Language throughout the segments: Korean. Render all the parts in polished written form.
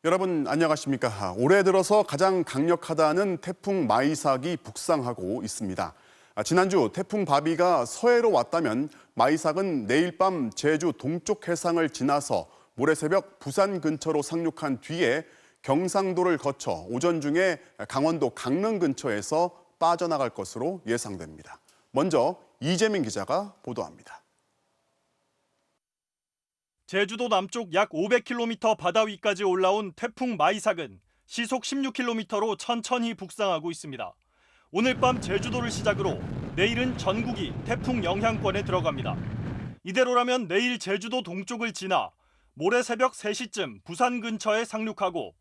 여러분 안녕하십니까? 올해 들어서 가장 강력하다는 태풍 마이삭이 북상하고 있습니다. 지난주 태풍 바비가 서해로 왔다면 마이삭은 내일 밤 제주 동쪽 해상을 지나서 모레 새벽 부산 근처로 상륙한 뒤에 경상도를 거쳐 오전 중에 강원도 강릉 근처에서 빠져나갈 것으로 예상됩니다. 먼저 이재민 기자가 보도합니다. 제주도 남쪽 약 500km 바다 위까지 올라온 태풍 마이삭은 시속 16km로 천천히 북상하고 있습니다. 오늘 밤 제주도를 시작으로 내일은 전국이 태풍 영향권에 들어갑니다. 이대로라면 내일 제주도 동쪽을 지나 모레 새벽 3시쯤 부산 근처에 상륙하고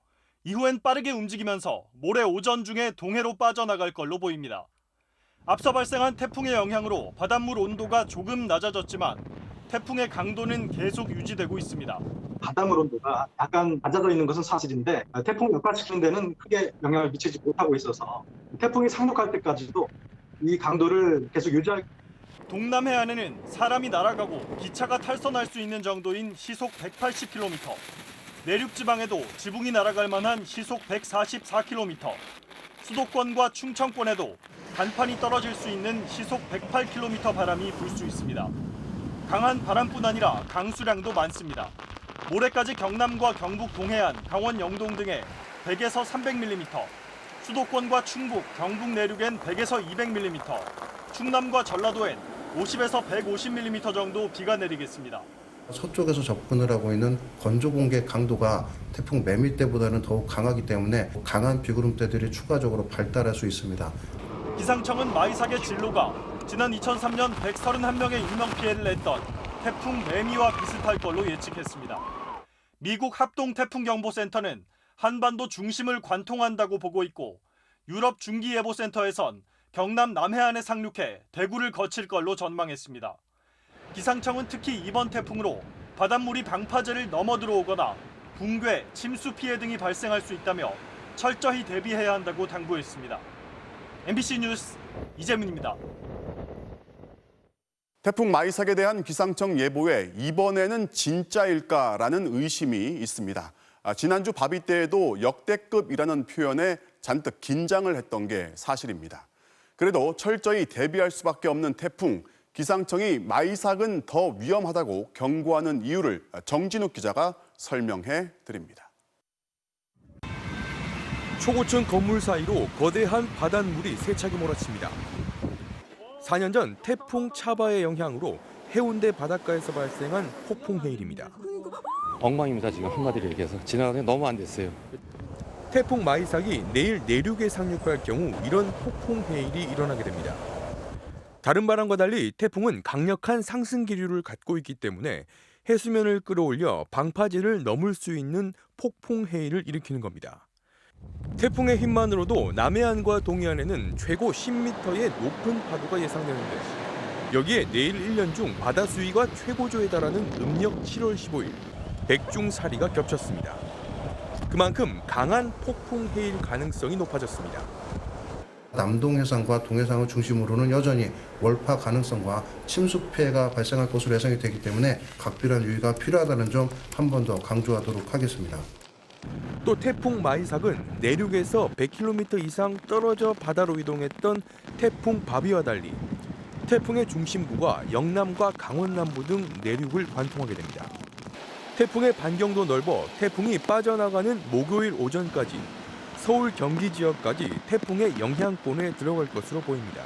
이후엔 빠르게 움직이면서 모레 오전 중에 동해로 빠져나갈 걸로 보입니다. 앞서 발생한 태풍의 영향으로 바닷물 온도가 조금 낮아졌지만 태풍의 강도는 계속 유지되고 있습니다. 바닷물 온도가 약간 낮아져 있는 것은 사실인데 태풍 역할시키는 데는 크게 영향을 미치지 못하고 있어서 태풍이 상륙할 때까지도 이 강도를 계속 유지할. 동남 해안에는 사람이 날아가고 기차가 탈선할 수 있는 정도인 시속 180km, 내륙 지방에도 지붕이 날아갈 만한 시속 144km, 수도권과 충청권에도 간판이 떨어질 수 있는 시속 108km 바람이 불 수 있습니다. 강한 바람뿐 아니라 강수량도 많습니다. 모레까지 경남과 경북 동해안, 강원 영동 등에 100에서 300mm, 수도권과 충북, 경북 내륙엔 100에서 200mm, 충남과 전라도엔 50에서 150mm 정도 비가 내리겠습니다. 서쪽에서 접근을 하고 있는 건조공기의 강도가 태풍 매미 때보다는 더욱 강하기 때문에 강한 비구름대들이 추가적으로 발달할 수 있습니다. 기상청은 마이삭의 진로가 지난 2003년 131명의 인명피해를 냈던 태풍 매미와 비슷할 걸로 예측했습니다. 미국 합동태풍경보센터는 한반도 중심을 관통한다고 보고 있고 유럽 중기예보센터에선 경남 남해안에 상륙해 대구를 거칠 걸로 전망했습니다. 기상청은 특히 이번 태풍으로 바닷물이 방파제를 넘어 들어오거나 붕괴, 침수 피해 등이 발생할 수 있다며 철저히 대비해야 한다고 당부했습니다. MBC 뉴스 이재민입니다. 태풍 마이삭에 대한 기상청 예보에 이번에는 진짜일까라는 의심이 있습니다. 지난주 바비 때에도 역대급이라는 표현에 잔뜩 긴장을 했던 게 사실입니다. 그래도 철저히 대비할 수밖에 없는 태풍, 기상청이 마이삭은 더 위험하다고 경고하는 이유를 정진욱 기자가 설명해 드립니다. 초고층 건물 사이로 거대한 바닷물이 세차게 몰아칩니다. 4년 전 태풍 차바의 영향으로 해운대 바닷가에서 발생한 폭풍 해일입니다. 엉망입니다. 지금 한마디로 얘기해서 지나가는 너무 안 됐어요. 태풍 마이삭이 내일 내륙에 상륙할 경우 이런 폭풍 해일이 일어나게 됩니다. 다른 바람과 달리 태풍은 강력한 상승 기류를 갖고 있기 때문에 해수면을 끌어올려 방파제를 넘을 수 있는 폭풍 해일을 일으키는 겁니다. 태풍의 힘만으로도 남해안과 동해안에는 최고 10m의 높은 파도가 예상되는데 여기에 내일 1년 중 바다 수위가 최고조에 달하는 음력 7월 15일 백중사리가 겹쳤습니다. 그만큼 강한 폭풍 해일 가능성이 높아졌습니다. 남동 해상과 동해상을 중심으로는 여전히 월파 가능성과 침수 피해가 발생할 것으로 예상이 되기 때문에 각별한 유의가 필요하다는 점 한 번 더 강조하도록 하겠습니다. 또 태풍 마이삭은 내륙에서 100km 이상 떨어져 바다로 이동했던 태풍 바비와 달리 태풍의 중심부가 영남과 강원 남부 등 내륙을 관통하게 됩니다. 태풍의 반경도 넓어 태풍이 빠져나가는 목요일 오전까지 서울 경기 지역까지 태풍의 영향권에 들어갈 것으로 보입니다.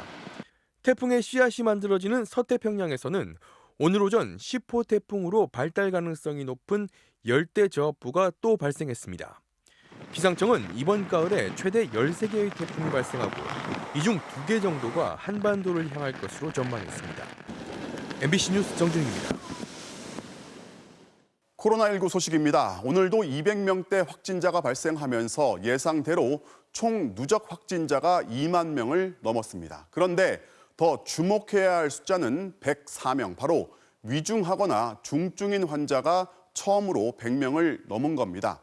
태풍의 씨앗이 만들어지는 서태평양에서는 오늘 오전 10호 태풍으로 발달 가능성이 높은 열대 저압부가 또 발생했습니다. 기상청은 이번 가을에 최대 13개의 태풍이 발생하고 이 중 2개 정도가 한반도를 향할 것으로 전망했습니다. MBC 뉴스 정준입니다. 코로나19 소식입니다. 오늘도 200명대 확진자가 발생하면서 예상대로 총 누적 확진자가 2만 명을 넘었습니다. 그런데 더 주목해야 할 숫자는 104명, 바로 위중하거나 중증인 환자가 처음으로 100명을 넘은 겁니다.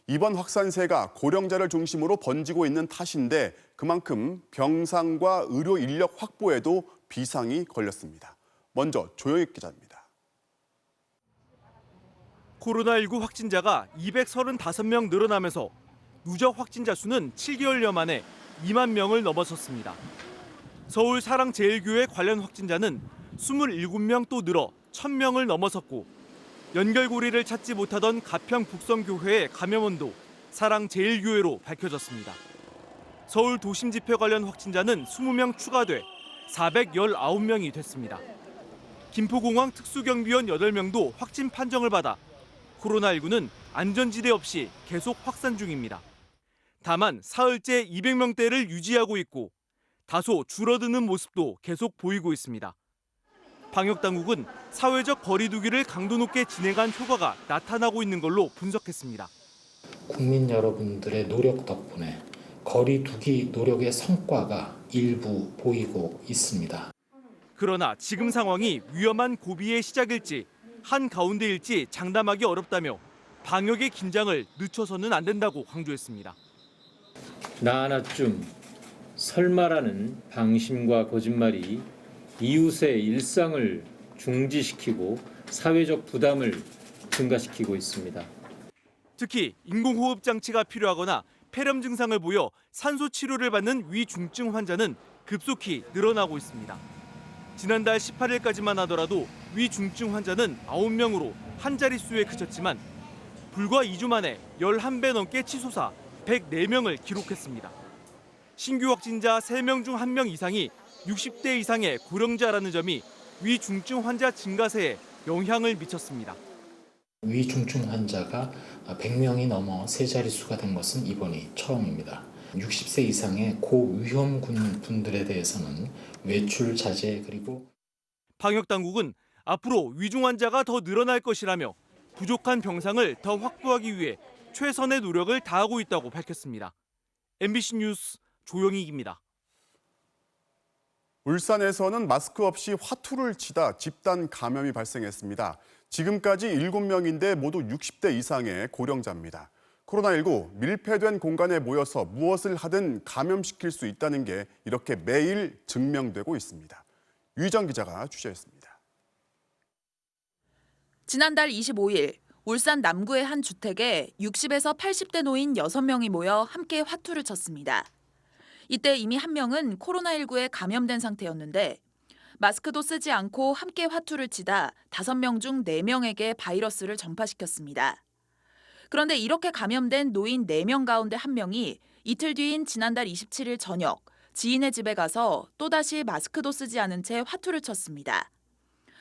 이번 확산세가 고령자를 중심으로 번지고 있는 탓인데 그만큼 병상과 의료 인력 확보에도 비상이 걸렸습니다. 먼저 조영익 기자입니다. 코로나19 확진자가 235명 늘어나면서 누적 확진자 수는 7개월여 만에 2만 명을 넘어섰습니다. 서울 사랑제일교회 관련 확진자는 27명 또 늘어 1,000명을 넘어섰고 연결고리를 찾지 못하던 가평 북성교회의 감염원도 사랑제일교회로 밝혀졌습니다. 서울 도심집회 관련 확진자는 20명 추가돼 419명이 됐습니다. 김포공항 특수경비원 8명도 확진 판정을 받아 코로나19는 안전지대 없이 계속 확산 중입니다. 다만 사흘째 200명대를 유지하고 있고 다소 줄어드는 모습도 계속 보이고 있습니다. 방역당국은 사회적 거리 두기를 강도 높게 진행한 효과가 나타나고 있는 걸로 분석했습니다. 국민 여러분들의 노력 덕분에 거리 두기 노력의 성과가 일부 보이고 있습니다. 그러나 지금 상황이 위험한 고비의 시작일지 한가운데일지 장담하기 어렵다며 방역의 긴장을 늦춰서는 안 된다고 강조했습니다. 나 하나쯤 설마라는 방심과 거짓말이 이웃의 일상을 중지시키고 사회적 부담을 증가시키고 있습니다. 특히 인공호흡 장치가 필요하거나 폐렴 증상을 보여 산소 치료를 받는 위중증 환자는 급속히 늘어나고 있습니다. 지난달 18일까지만 하더라도 위중증 환자는 9명으로 한 자릿수에 그쳤지만 불과 2주 만에 11배 넘게 치솟아 104명을 기록했습니다. 신규 확진자 3명 중 1명 이상이 60대 이상의 고령자라는 점이 위중증 환자 증가세에 영향을 미쳤습니다. 위중증 환자가 100명이 넘어 세 자릿수가 된 것은 이번이 처음입니다. 60세 이상의 고위험 분들에 대해서는 외출 자제 그리고 방역당국은 앞으로 위중 환자가 더 늘어날 것이라며 부족한 병상을 더 확보하기 위해 최선의 노력을 다하고 있다고 밝혔습니다. MBC 뉴스 조영익입니다. 울산에서는 마스크 없이 화투를 치다 집단 감염이 발생했습니다. 지금까지 7명인데 모두 60대 이상의 고령자입니다. 코로나19 밀폐된 공간에 모여서 무엇을 하든 감염시킬 수 있다는 게 이렇게 매일 증명되고 있습니다. 유희정 기자가 취재했습니다. 지난달 25일 울산 남구의 한 주택에 60에서 80대 노인 6명이 모여 함께 화투를 쳤습니다. 이때 이미 한 명은 코로나19에 감염된 상태였는데 마스크도 쓰지 않고 함께 화투를 치다 5명 중 4명에게 바이러스를 전파시켰습니다. 그런데 이렇게 감염된 노인 4명 가운데 1명이 이틀 뒤인 지난달 27일 저녁 지인의 집에 가서 또다시 마스크도 쓰지 않은 채 화투를 쳤습니다.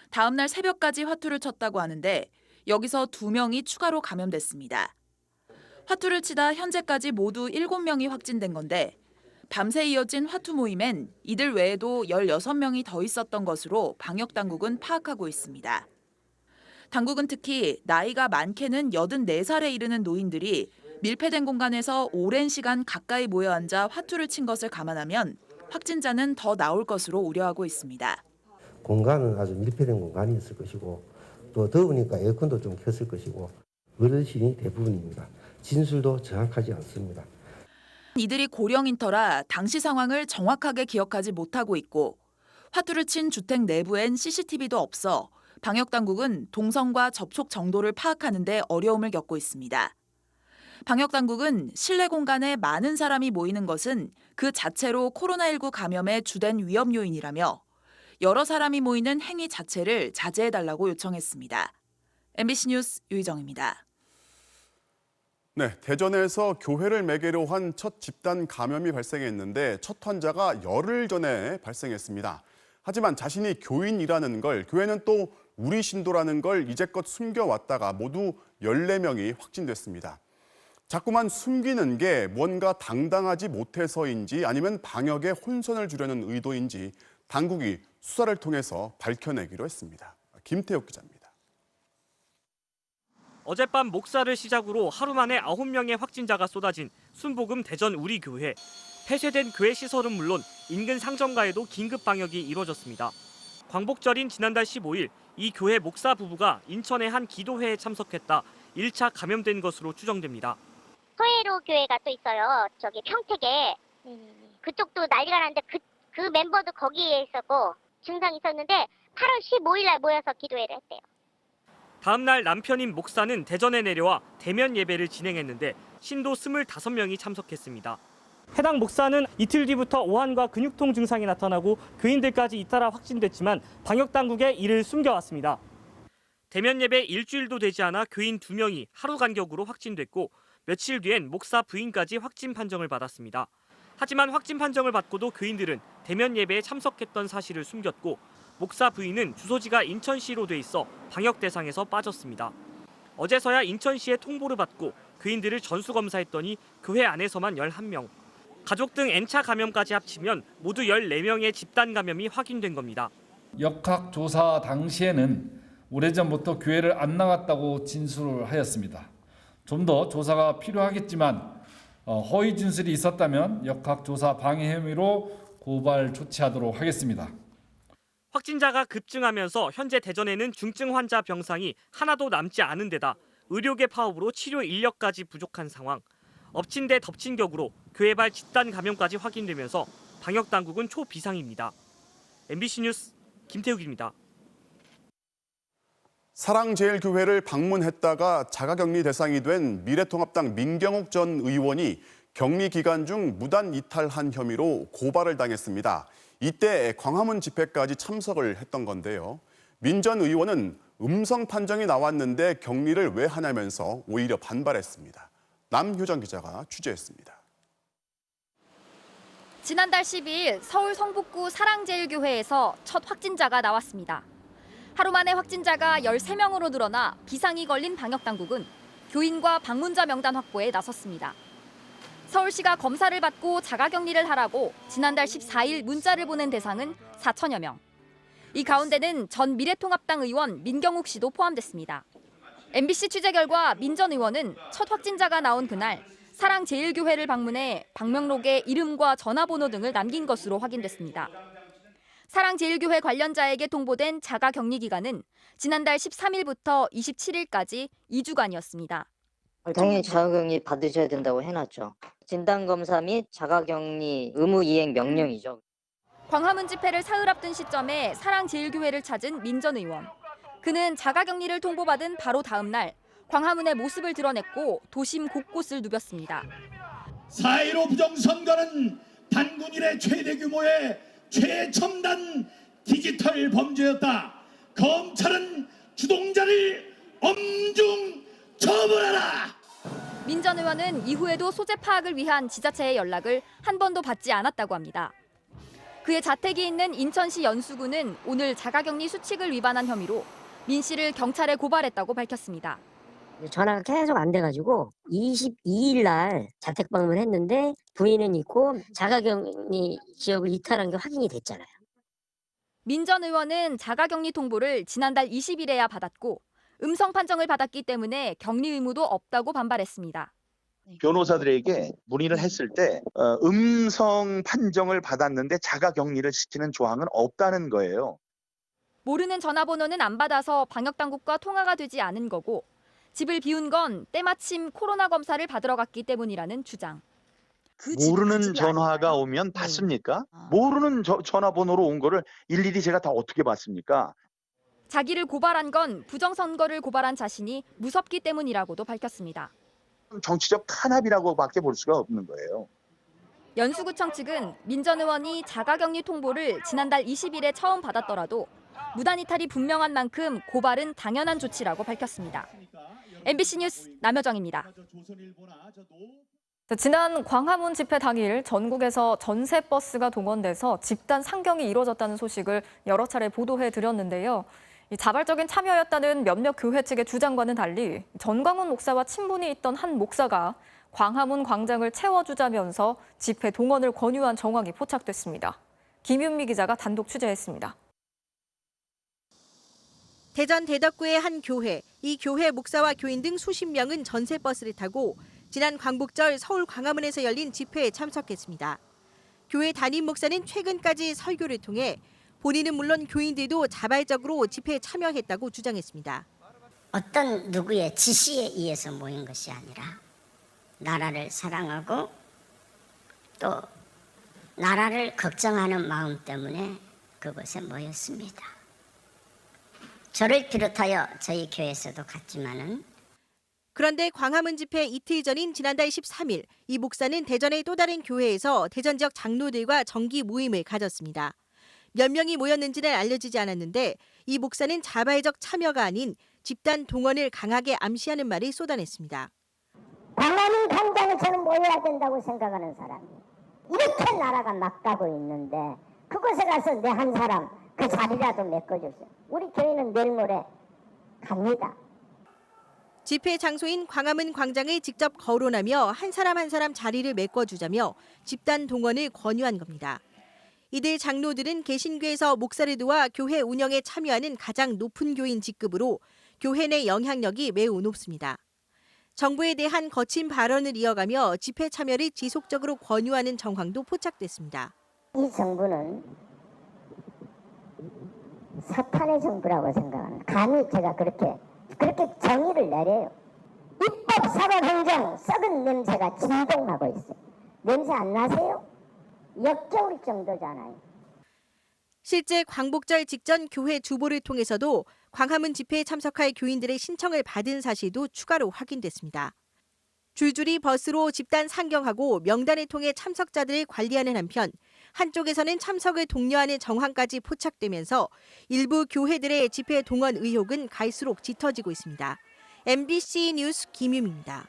다음 날 새벽까지 화투를 쳤다고 하는데 여기서 2명이 추가로 감염됐습니다. 화투를 치다 현재까지 모두 7명이 확진된 건데 밤새 이어진 화투 모임엔 이들 외에도 16명이 더 있었던 것으로 방역당국은 파악하고 있습니다. 당국은 특히 나이가 많게는 84살에 이르는 노인들이 밀폐된 공간에서 오랜 시간 가까이 모여 앉아 화투를 친 것을 감안하면 확진자는 더 나올 것으로 우려하고 있습니다. 공간은 아주 밀폐된 공간이 있을 것이고 또 더우니까 에어컨도 좀 켰을 것이고 어르신이 대부분입니다. 진술도 정확하지 않습니다. 이들이 고령인 터라 당시 상황을 정확하게 기억하지 못하고 있고 화투를 친 주택 내부엔 CCTV도 없어 방역당국은 동선과 접촉 정도를 파악하는 데 어려움을 겪고 있습니다. 방역당국은 실내 공간에 많은 사람이 모이는 것은 그 자체로 코로나19 감염의 주된 위험 요인이라며 여러 사람이 모이는 행위 자체를 자제해달라고 요청했습니다. MBC 뉴스 유희정입니다. 네, 대전에서 교회를 매개로 한 첫 집단 감염이 발생했는데 첫 환자가 열흘 전에 발생했습니다. 하지만 자신이 교인이라는 걸, 교회는 또 우리 신도라는 걸 이제껏 숨겨왔다가 모두 14명이 확진됐습니다. 자꾸만 숨기는 게 뭔가 당당하지 못해서인지 아니면 방역에 혼선을 주려는 의도인지 당국이 수사를 통해서 밝혀내기로 했습니다. 김태욱 기자입니다. 어젯밤 목사를 시작으로 하루 만에 9명의 확진자가 쏟아진 순복음 대전 우리교회. 폐쇄된 교회 시설은 물론 인근 상점가에도 긴급 방역이 이루어졌습니다. 광복절인 지난달 15일 이 교회 목사 부부가 인천의 한 기도회에 참석했다 1차 감염된 것으로 추정됩니다. 서해로 교회가 또 있어요. 저기 평택에. 그쪽도 난리가 났는데 그 멤버도 거기에 있었고 증상이 있었는데 8월 15일 날 모여서 기도회를 했대요. 다음 날 남편인 목사는 대전에 내려와 대면 예배를 진행했는데 신도 25명이 참석했습니다. 해당 목사는 이틀 뒤부터 오한과 근육통 증상이 나타나고 교인들까지 잇따라 확진됐지만 방역당국에 이를 숨겨왔습니다. 대면 예배 일주일도 되지 않아 교인 2명이 하루 간격으로 확진됐고 며칠 뒤엔 목사 부인까지 확진 판정을 받았습니다. 하지만 확진 판정을 받고도 교인들은 대면 예배에 참석했던 사실을 숨겼고 목사 부인은 주소지가 인천시로 돼 있어 방역 대상에서 빠졌습니다. 어제서야 인천시에 통보를 받고 교인들을 전수검사했더니 교회 안에서만 11명, 가족 등 N차 감염까지 합치면 모두 14명의 집단 감염이 확인된 겁니다. 역학조사 당시에는 오래전부터 교회를 안 나갔다고 진술을 하였습니다. 좀 더 조사가 필요하겠지만 허위 진술이 있었다면 역학조사 방해 혐의로 고발 조치하도록 하겠습니다. 확진자가 급증하면서 현재 대전에는 중증 환자 병상이 하나도 남지 않은 데다 의료계 파업으로 치료 인력까지 부족한 상황. 엎친 데 덮친 격으로 교회발 집단 감염까지 확인되면서 방역당국은 초비상입니다. MBC 뉴스 김태욱입니다. 사랑제일교회를 방문했다가 자가격리 대상이 된 미래통합당 민경욱 전 의원이 격리 기간 중 무단 이탈한 혐의로 고발을 당했습니다. 이때 광화문 집회까지 참석을 했던 건데요. 민 전 의원은 음성 판정이 나왔는데 격리를 왜 하냐면서 오히려 반발했습니다. 남효정 기자가 취재했습니다. 지난달 12일 서울 성북구 사랑제일교회에서 첫 확진자가 나왔습니다. 하루 만에 확진자가 13명으로 늘어나 비상이 걸린 방역당국은 교인과 방문자 명단 확보에 나섰습니다. 서울시가 검사를 받고 자가격리를 하라고 지난달 14일 문자를 보낸 대상은 4천여 명. 이 가운데는 전 미래통합당 의원 민경욱 씨도 포함됐습니다. MBC 취재 결과 민 전 의원은 첫 확진자가 나온 그날 사랑제일교회를 방문해 방명록에 이름과 전화번호 등을 남긴 것으로 확인됐습니다. 사랑제일교회 관련자에게 통보된 자가격리 기간은 지난달 13일부터 27일까지 2주간이었습니다. 당연히 자가격리 받으셔야 된다고 해놨죠. 진단검사 및 자가격리 의무 이행 명령이죠. 광화문 집회를 사흘 앞둔 시점에 사랑제일교회를 찾은 민 전 의원. 그는 자가격리를 통보받은 바로 다음 날 광화문의 모습을 드러냈고 도심 곳곳을 누볐습니다. 4.15 부정선거는 단군 이래 최대 규모의 최첨단 디지털 범죄였다. 검찰은 주동자를 엄중 처벌하라. 민 전 의원은 이후에도 소재 파악을 위한 지자체의 연락을 한 번도 받지 않았다고 합니다. 그의 자택이 있는 인천시 연수구는 오늘 자가격리 수칙을 위반한 혐의로 민 씨를 경찰에 고발했다고 밝혔습니다. 전화가 계속 안 돼가지고 22일 날 자택 방문했는데 부인은 있고 자가격리 지역을 이탈한 게 확인이 됐잖아요. 민 전 의원은 자가격리 통보를 지난달 20일에야 받았고 음성 판정을 받았기 때문에 격리 의무도 없다고 반발했습니다. 변호사들에게 문의를 했을 때 음성 판정을 받았는데 자가격리를 시키는 조항은 없다는 거예요. 모르는 전화번호는 안 받아서 방역당국과 통화가 되지 않은 거고 집을 비운 건 때마침 코로나 검사를 받으러 갔기 때문이라는 주장. 모르는 전화가 오면 받습니까? 모르는 전화번호로 온 거를 일일이 제가 다 어떻게 받습니까? 자기를 고발한 건 부정선거를 고발한 자신이 무섭기 때문이라고도 밝혔습니다. 정치적 탄압이라고밖에 볼 수가 없는 거예요. 연수구청 측은 민 전 의원이 자가격리 통보를 지난달 20일에 처음 받았더라도 무단 이탈이 분명한 만큼 고발은 당연한 조치라고 밝혔습니다. MBC 뉴스 남효정입니다. 지난 광화문 집회 당일 전국에서 전세 버스가 동원돼서 집단 상경이 이루어졌다는 소식을 여러 차례 보도해 드렸는데요. 자발적인 참여였다는 몇몇 교회 측의 주장과는 달리 전광훈 목사와 친분이 있던 한 목사가 광화문 광장을 채워주자면서 집회 동원을 권유한 정황이 포착됐습니다. 김윤미 기자가 단독 취재했습니다. 대전 대덕구의 한 교회, 이 교회 목사와 교인 등 수십 명은 전세버스를 타고 지난 광복절 서울 광화문에서 열린 집회에 참석했습니다. 교회 담임 목사는 최근까지 설교를 통해 본인은 물론 교인들도 자발적으로 집회에 참여했다고 주장했습니다. 어떤 누구의 지시에 의해서 모인 것이 아니라 나라를 사랑하고 또 나라를 걱정하는 마음 때문에 그곳에 모였습니다. 저를 비롯하여 저희 교회에서도 갔지만은 그런데 광화문 집회 이틀 전인 지난달 13일 이 목사는 대전의 또 다른 교회에서 대전 지역 장로들과 정기 모임을 가졌습니다. 몇 명이 모였는지는 알려지지 않았는데 이 목사는 자발적 참여가 아닌 집단 동원을 강하게 암시하는 말을 쏟아냈습니다. 광화문 광장에 저는 모여야 된다고 생각하는 사람이에요. 이렇게 나라가 막가고 있는데 그곳에 가서 내 한 사람 그 자리라도 메꿔주세요. 우리 교회는 내일 모레 갑니다. 집회 장소인 광화문 광장을 직접 거론하며 한 사람 자리를 메꿔주자며 집단 동원을 권유한 겁니다. 이들 장로들은 개신교에서 목사를 도와 교회 운영에 참여하는 가장 높은 교인 직급으로 교회 내 영향력이 매우 높습니다. 정부에 대한 거친 발언을 이어가며 집회 참여를 지속적으로 권유하는 정황도 포착됐습니다. 이 정부는 사탄의 정부라고 생각하는, 감히 제가 그렇게 정의를 내려요. 입법, 사법, 행정 썩은 냄새가 진동하고 있어요. 냄새 안 나세요? 역겨울 정도잖아요. 실제 광복절 직전 교회 주보를 통해서도 광화문 집회에 참석할 교인들의 신청을 받은 사실도 추가로 확인됐습니다. 줄줄이 버스로 집단 상경하고 명단을 통해 참석자들을 관리하는 한편 한쪽에서는 참석을 독려하는 정황까지 포착되면서 일부 교회들의 집회 동원 의혹은 갈수록 짙어지고 있습니다. MBC 뉴스 김유미입니다.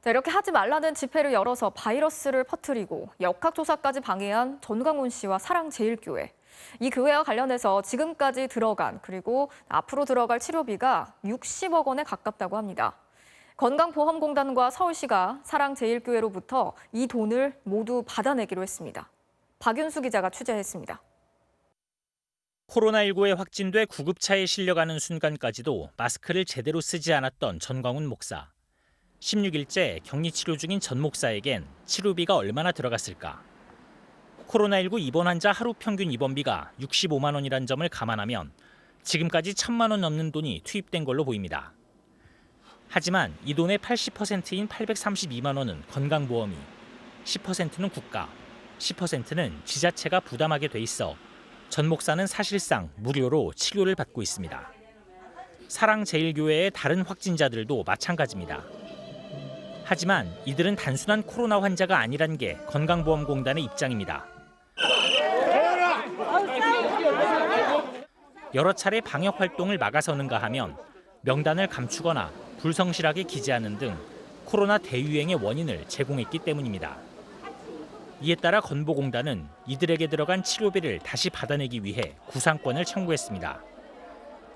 이렇게 하지 말라는 집회를 열어서 바이러스를 퍼뜨리고 역학조사까지 방해한 전광훈 씨와 사랑제일교회. 이 교회와 관련해서 지금까지 들어간 그리고 앞으로 들어갈 치료비가 60억 원에 가깝다고 합니다. 건강보험공단과 서울시가 사랑제일교회로부터 이 돈을 모두 받아내기로 했습니다. 박윤수 기자가 취재했습니다. 코로나19에 확진돼 구급차에 실려가는 순간까지도 마스크를 제대로 쓰지 않았던 전광훈 목사. 16일째 격리치료 중인 전 목사에겐 치료비가 얼마나 들어갔을까? 코로나19 입원 환자 하루 평균 입원비가 65만 원이란 점을 감안하면 지금까지 1,000만 원 넘는 돈이 투입된 걸로 보입니다. 하지만 이 돈의 80%인 832만 원은 건강보험이, 10%는 국가, 10%는 지자체가 부담하게 돼 있어 전 목사는 사실상 무료로 치료를 받고 있습니다. 사랑제일교회의 다른 확진자들도 마찬가지입니다. 하지만 이들은 단순한 코로나 환자가 아니란 게 건강보험공단의 입장입니다. 여러 차례 방역 활동을 막아서는가 하면 명단을 감추거나 불성실하게 기재하는 등 코로나 대유행의 원인을 제공했기 때문입니다. 이에 따라 건보공단은 이들에게 들어간 치료비를 다시 받아내기 위해 구상권을 청구했습니다.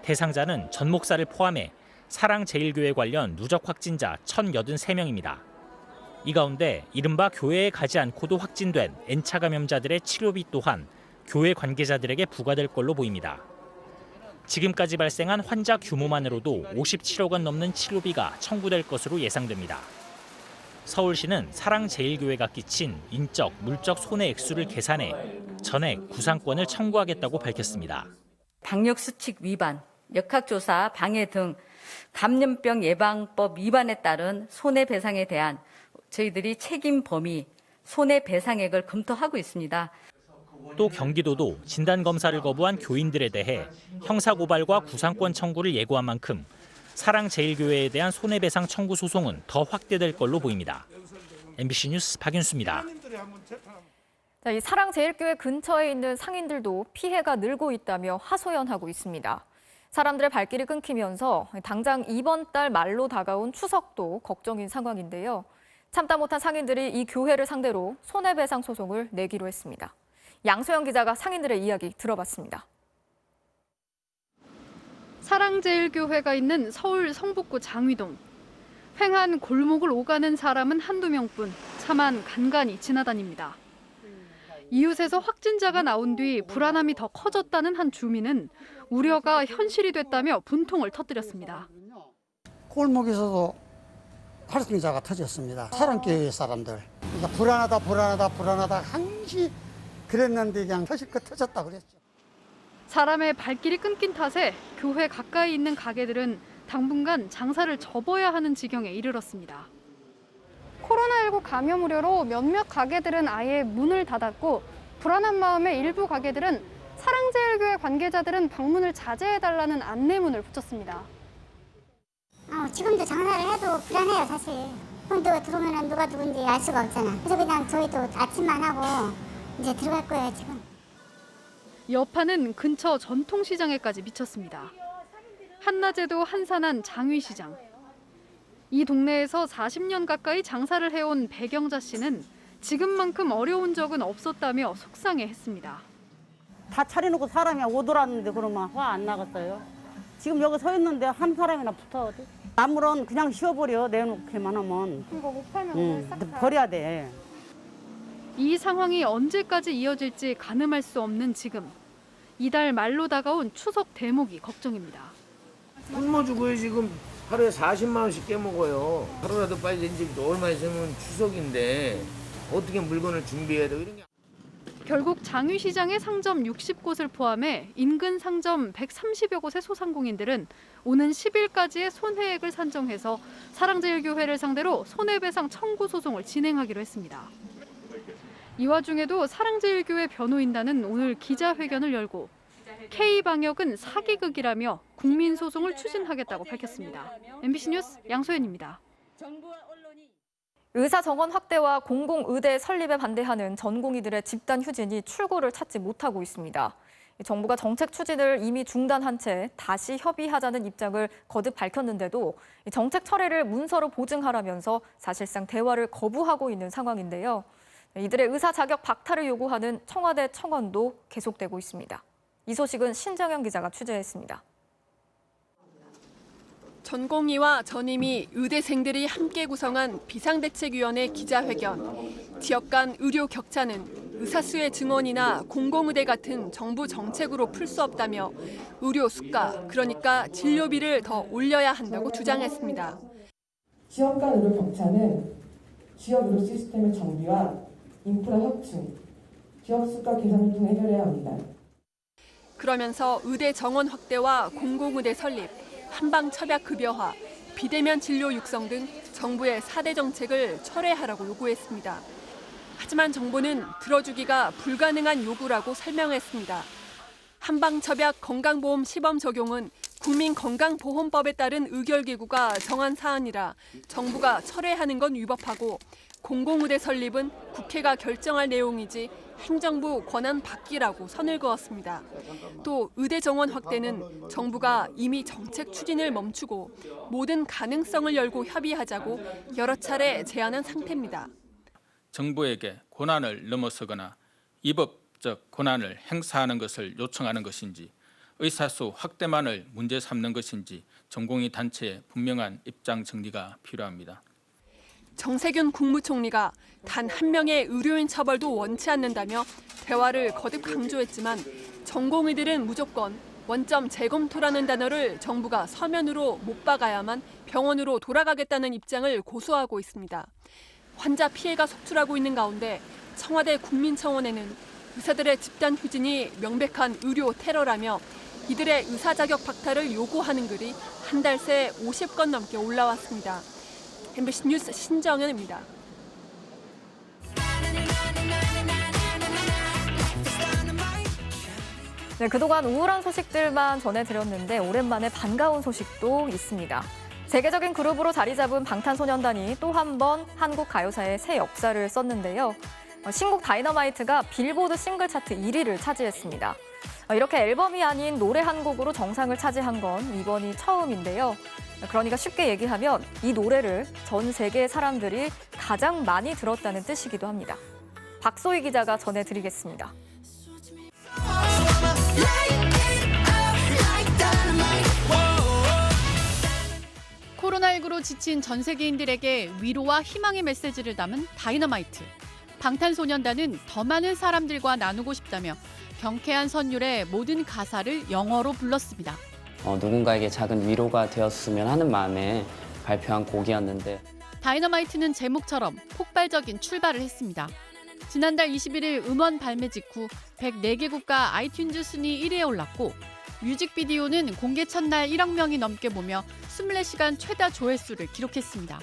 대상자는 전 목사를 포함해 사랑제일교회 관련 누적 확진자 1,083명입니다. 이 가운데 이른바 교회에 가지 않고도 확진된 N차 감염자들의 치료비 또한 교회 관계자들에게 부과될 걸로 보입니다. 지금까지 발생한 환자 규모만으로도 57억 원 넘는 치료비가 청구될 것으로 예상됩니다. 서울시는 사랑제일교회가 끼친 인적, 물적 손해 액수를 계산해 전액 구상권을 청구하겠다고 밝혔습니다. 방역수칙 위반, 역학조사 방해 등 감염병 예방법 위반에 따른 손해배상에 대한 저희들이 책임 범위, 손해배상액을 검토하고 있습니다. 또 경기도도 진단검사를 거부한 교인들에 대해 형사고발과 구상권 청구를 예고한 만큼 사랑제일교회에 대한 손해배상 청구 소송은 더 확대될 걸로 보입니다. MBC 뉴스 박윤수입니다. 이 사랑제일교회 근처에 있는 상인들도 피해가 늘고 있다며 하소연하고 있습니다. 사람들의 발길이 끊기면서 당장 이번 달 말로 다가온 추석도 걱정인 상황인데요. 참다 못한 상인들이 이 교회를 상대로 손해배상 소송을 내기로 했습니다. 양소영 기자가 상인들의 이야기 들어봤습니다. 사랑제일교회가 있는 서울 성북구 장위동. 횡한 골목을 오가는 사람은 한두 명뿐 차만 간간히 지나다닙니다. 이웃에서 확진자가 나온 뒤 불안함이 더 커졌다는 한 주민은 우려가 현실이 됐다며 분통을 터뜨렸습니다. 골목에서도 확진자가 터졌습니다. 사랑교회 사람들. 그러니까 불안하다 항시 그랬는데 그냥 터질것 터졌다 그랬죠. 사람의 발길이 끊긴 탓에 교회 가까이 있는 가게들은 당분간 장사를 접어야 하는 지경에 이르렀습니다. 코로나19 감염 우려로 몇몇 가게들은 아예 문을 닫았고 불안한 마음에 일부 가게들은 사랑제일교회 관계자들은 방문을 자제해달라는 안내문을 붙였습니다. 지금도 장사를 해도 불안해요, 사실. 또 들어오면 누가 누군지 알 수가 없잖아. 그래서 그냥 저희도 아침만 하고 이제 들어갈 거예요, 지금. 여파는 근처 전통시장에까지 미쳤습니다. 한낮에도 한산한 장위시장. 이 동네에서 40년 가까이 장사를 해온 배경자 씨는 지금만큼 어려운 적은 없었다며 속상해했습니다. 다 차려놓고 사람이 오더랐는데 그러면 화 안 나갔어요. 지금 여기 서 있는데 한 사람이나 붙어. 나물은 그냥 쉬어버려, 내놓기만 하면. 이거 못 팔면 버려야 돼. 이 상황이 언제까지 이어질지 가늠할 수 없는 지금. 이달 말로 다가온 추석 대목이 걱정입니다. 굶어 죽어요. 지금 하루에 40만 원씩 깨먹어요. 하루라도 빨리 이제 얼마 있으면 추석인데 어떻게 물건을 준비해야 돼? 이런 게. 결국 장위시장의 상점 60곳을 포함해 인근 상점 130여 곳의 소상공인들은 오는 10일까지의 손해액을 산정해서 사랑제일교회를 상대로 손해배상 청구 소송을 진행하기로 했습니다. 이 와중에도 사랑제일교회 변호인단은 오늘 기자회견을 열고 K방역은 사기극이라며 국민소송을 추진하겠다고 밝혔습니다. MBC 뉴스 양소연입니다. 의사 정원 확대와 공공의대 설립에 반대하는 전공의들의 집단 휴진이 출구를 찾지 못하고 있습니다. 정부가 정책 추진을 이미 중단한 채 다시 협의하자는 입장을 거듭 밝혔는데도 정책 철회를 문서로 보증하라면서 사실상 대화를 거부하고 있는 상황인데요. 이들의 의사 자격 박탈을 요구하는 청와대 청원도 계속되고 있습니다. 이 소식은 신정현 기자가 취재했습니다. 전공의와 전임의 의대생들이 함께 구성한 비상대책위원회 기자회견. 지역 간 의료 격차는 의사수의 증원이나 공공의대 같은 정부 정책으로 풀 수 없다며 의료 수가, 그러니까 진료비를 더 올려야 한다고 주장했습니다. 지역 간 의료 격차는 지역 의료 시스템의 정비와 인프라 확충, 지역 수가 개선을 통해 해결해야 합니다. 그러면서 의대 정원 확대와 공공의대 설립, 한방 첩약 급여화, 비대면 진료 육성 등 정부의 4대 정책을 철회하라고 요구했습니다. 하지만 정부는 들어주기가 불가능한 요구라고 설명했습니다. 한방 첩약 건강보험 시범 적용은 국민건강보험법에 따른 의결기구가 정한 사안이라 정부가 철회하는 건 위법하고 공공의대 설립은 국회가 결정할 내용이지 행정부 권한 받기라고 선을 그었습니다. 또 의대 정원 확대는 정부가 이미 정책 추진을 멈추고 모든 가능성을 열고 협의하자고 여러 차례 제안한 상태입니다. 정부에게 권한을 넘어서거나 위법적 권한을 행사하는 것을 요청하는 것인지 의사수 확대만을 문제 삼는 것인지 전공의 단체의 분명한 입장 정리가 필요합니다. 정세균 국무총리가 단 한 명의 의료인 처벌도 원치 않는다며 대화를 거듭 강조했지만 전공의들은 무조건 원점 재검토라는 단어를 정부가 서면으로 못 박아야만 병원으로 돌아가겠다는 입장을 고수하고 있습니다. 환자 피해가 속출하고 있는 가운데 청와대 국민청원에는 의사들의 집단 휴진이 명백한 의료 테러라며 이들의 의사 자격 박탈을 요구하는 글이 한 달 새 50건 넘게 올라왔습니다. MBC 뉴스 신정현입니다. 네, 그동안 우울한 소식들만 전해드렸는데 오랜만에 반가운 소식도 있습니다. 세계적인 그룹으로 자리 잡은 방탄소년단이 또 한 번 한국 가요사의 새 역사를 썼는데요. 신곡 다이너마이트가 빌보드 싱글 차트 1위를 차지했습니다. 이렇게 앨범이 아닌 노래 한 곡으로 정상을 차지한 건 이번이 처음인데요. 그러니까 쉽게 얘기하면 이 노래를 전 세계 사람들이 가장 많이 들었다는 뜻이기도 합니다. 박소희 기자가 전해드리겠습니다. 코로나19로 지친 전 세계인들에게 위로와 희망의 메시지를 담은 다이너마이트. 방탄소년단은 더 많은 사람들과 나누고 싶다며 경쾌한 선율의 모든 가사를 영어로 불렀습니다. 누군가에게 작은 위로가 되었으면 하는 마음에 발표한 곡이었는데 다이너마이트는 제목처럼 폭발적인 출발을 했습니다. 지난달 21일 음원 발매 직후 104개 국가 아이튠즈 순위 1위에 올랐고 뮤직비디오는 공개 첫날 1억 명이 넘게 보며 24시간 최다 조회수를 기록했습니다.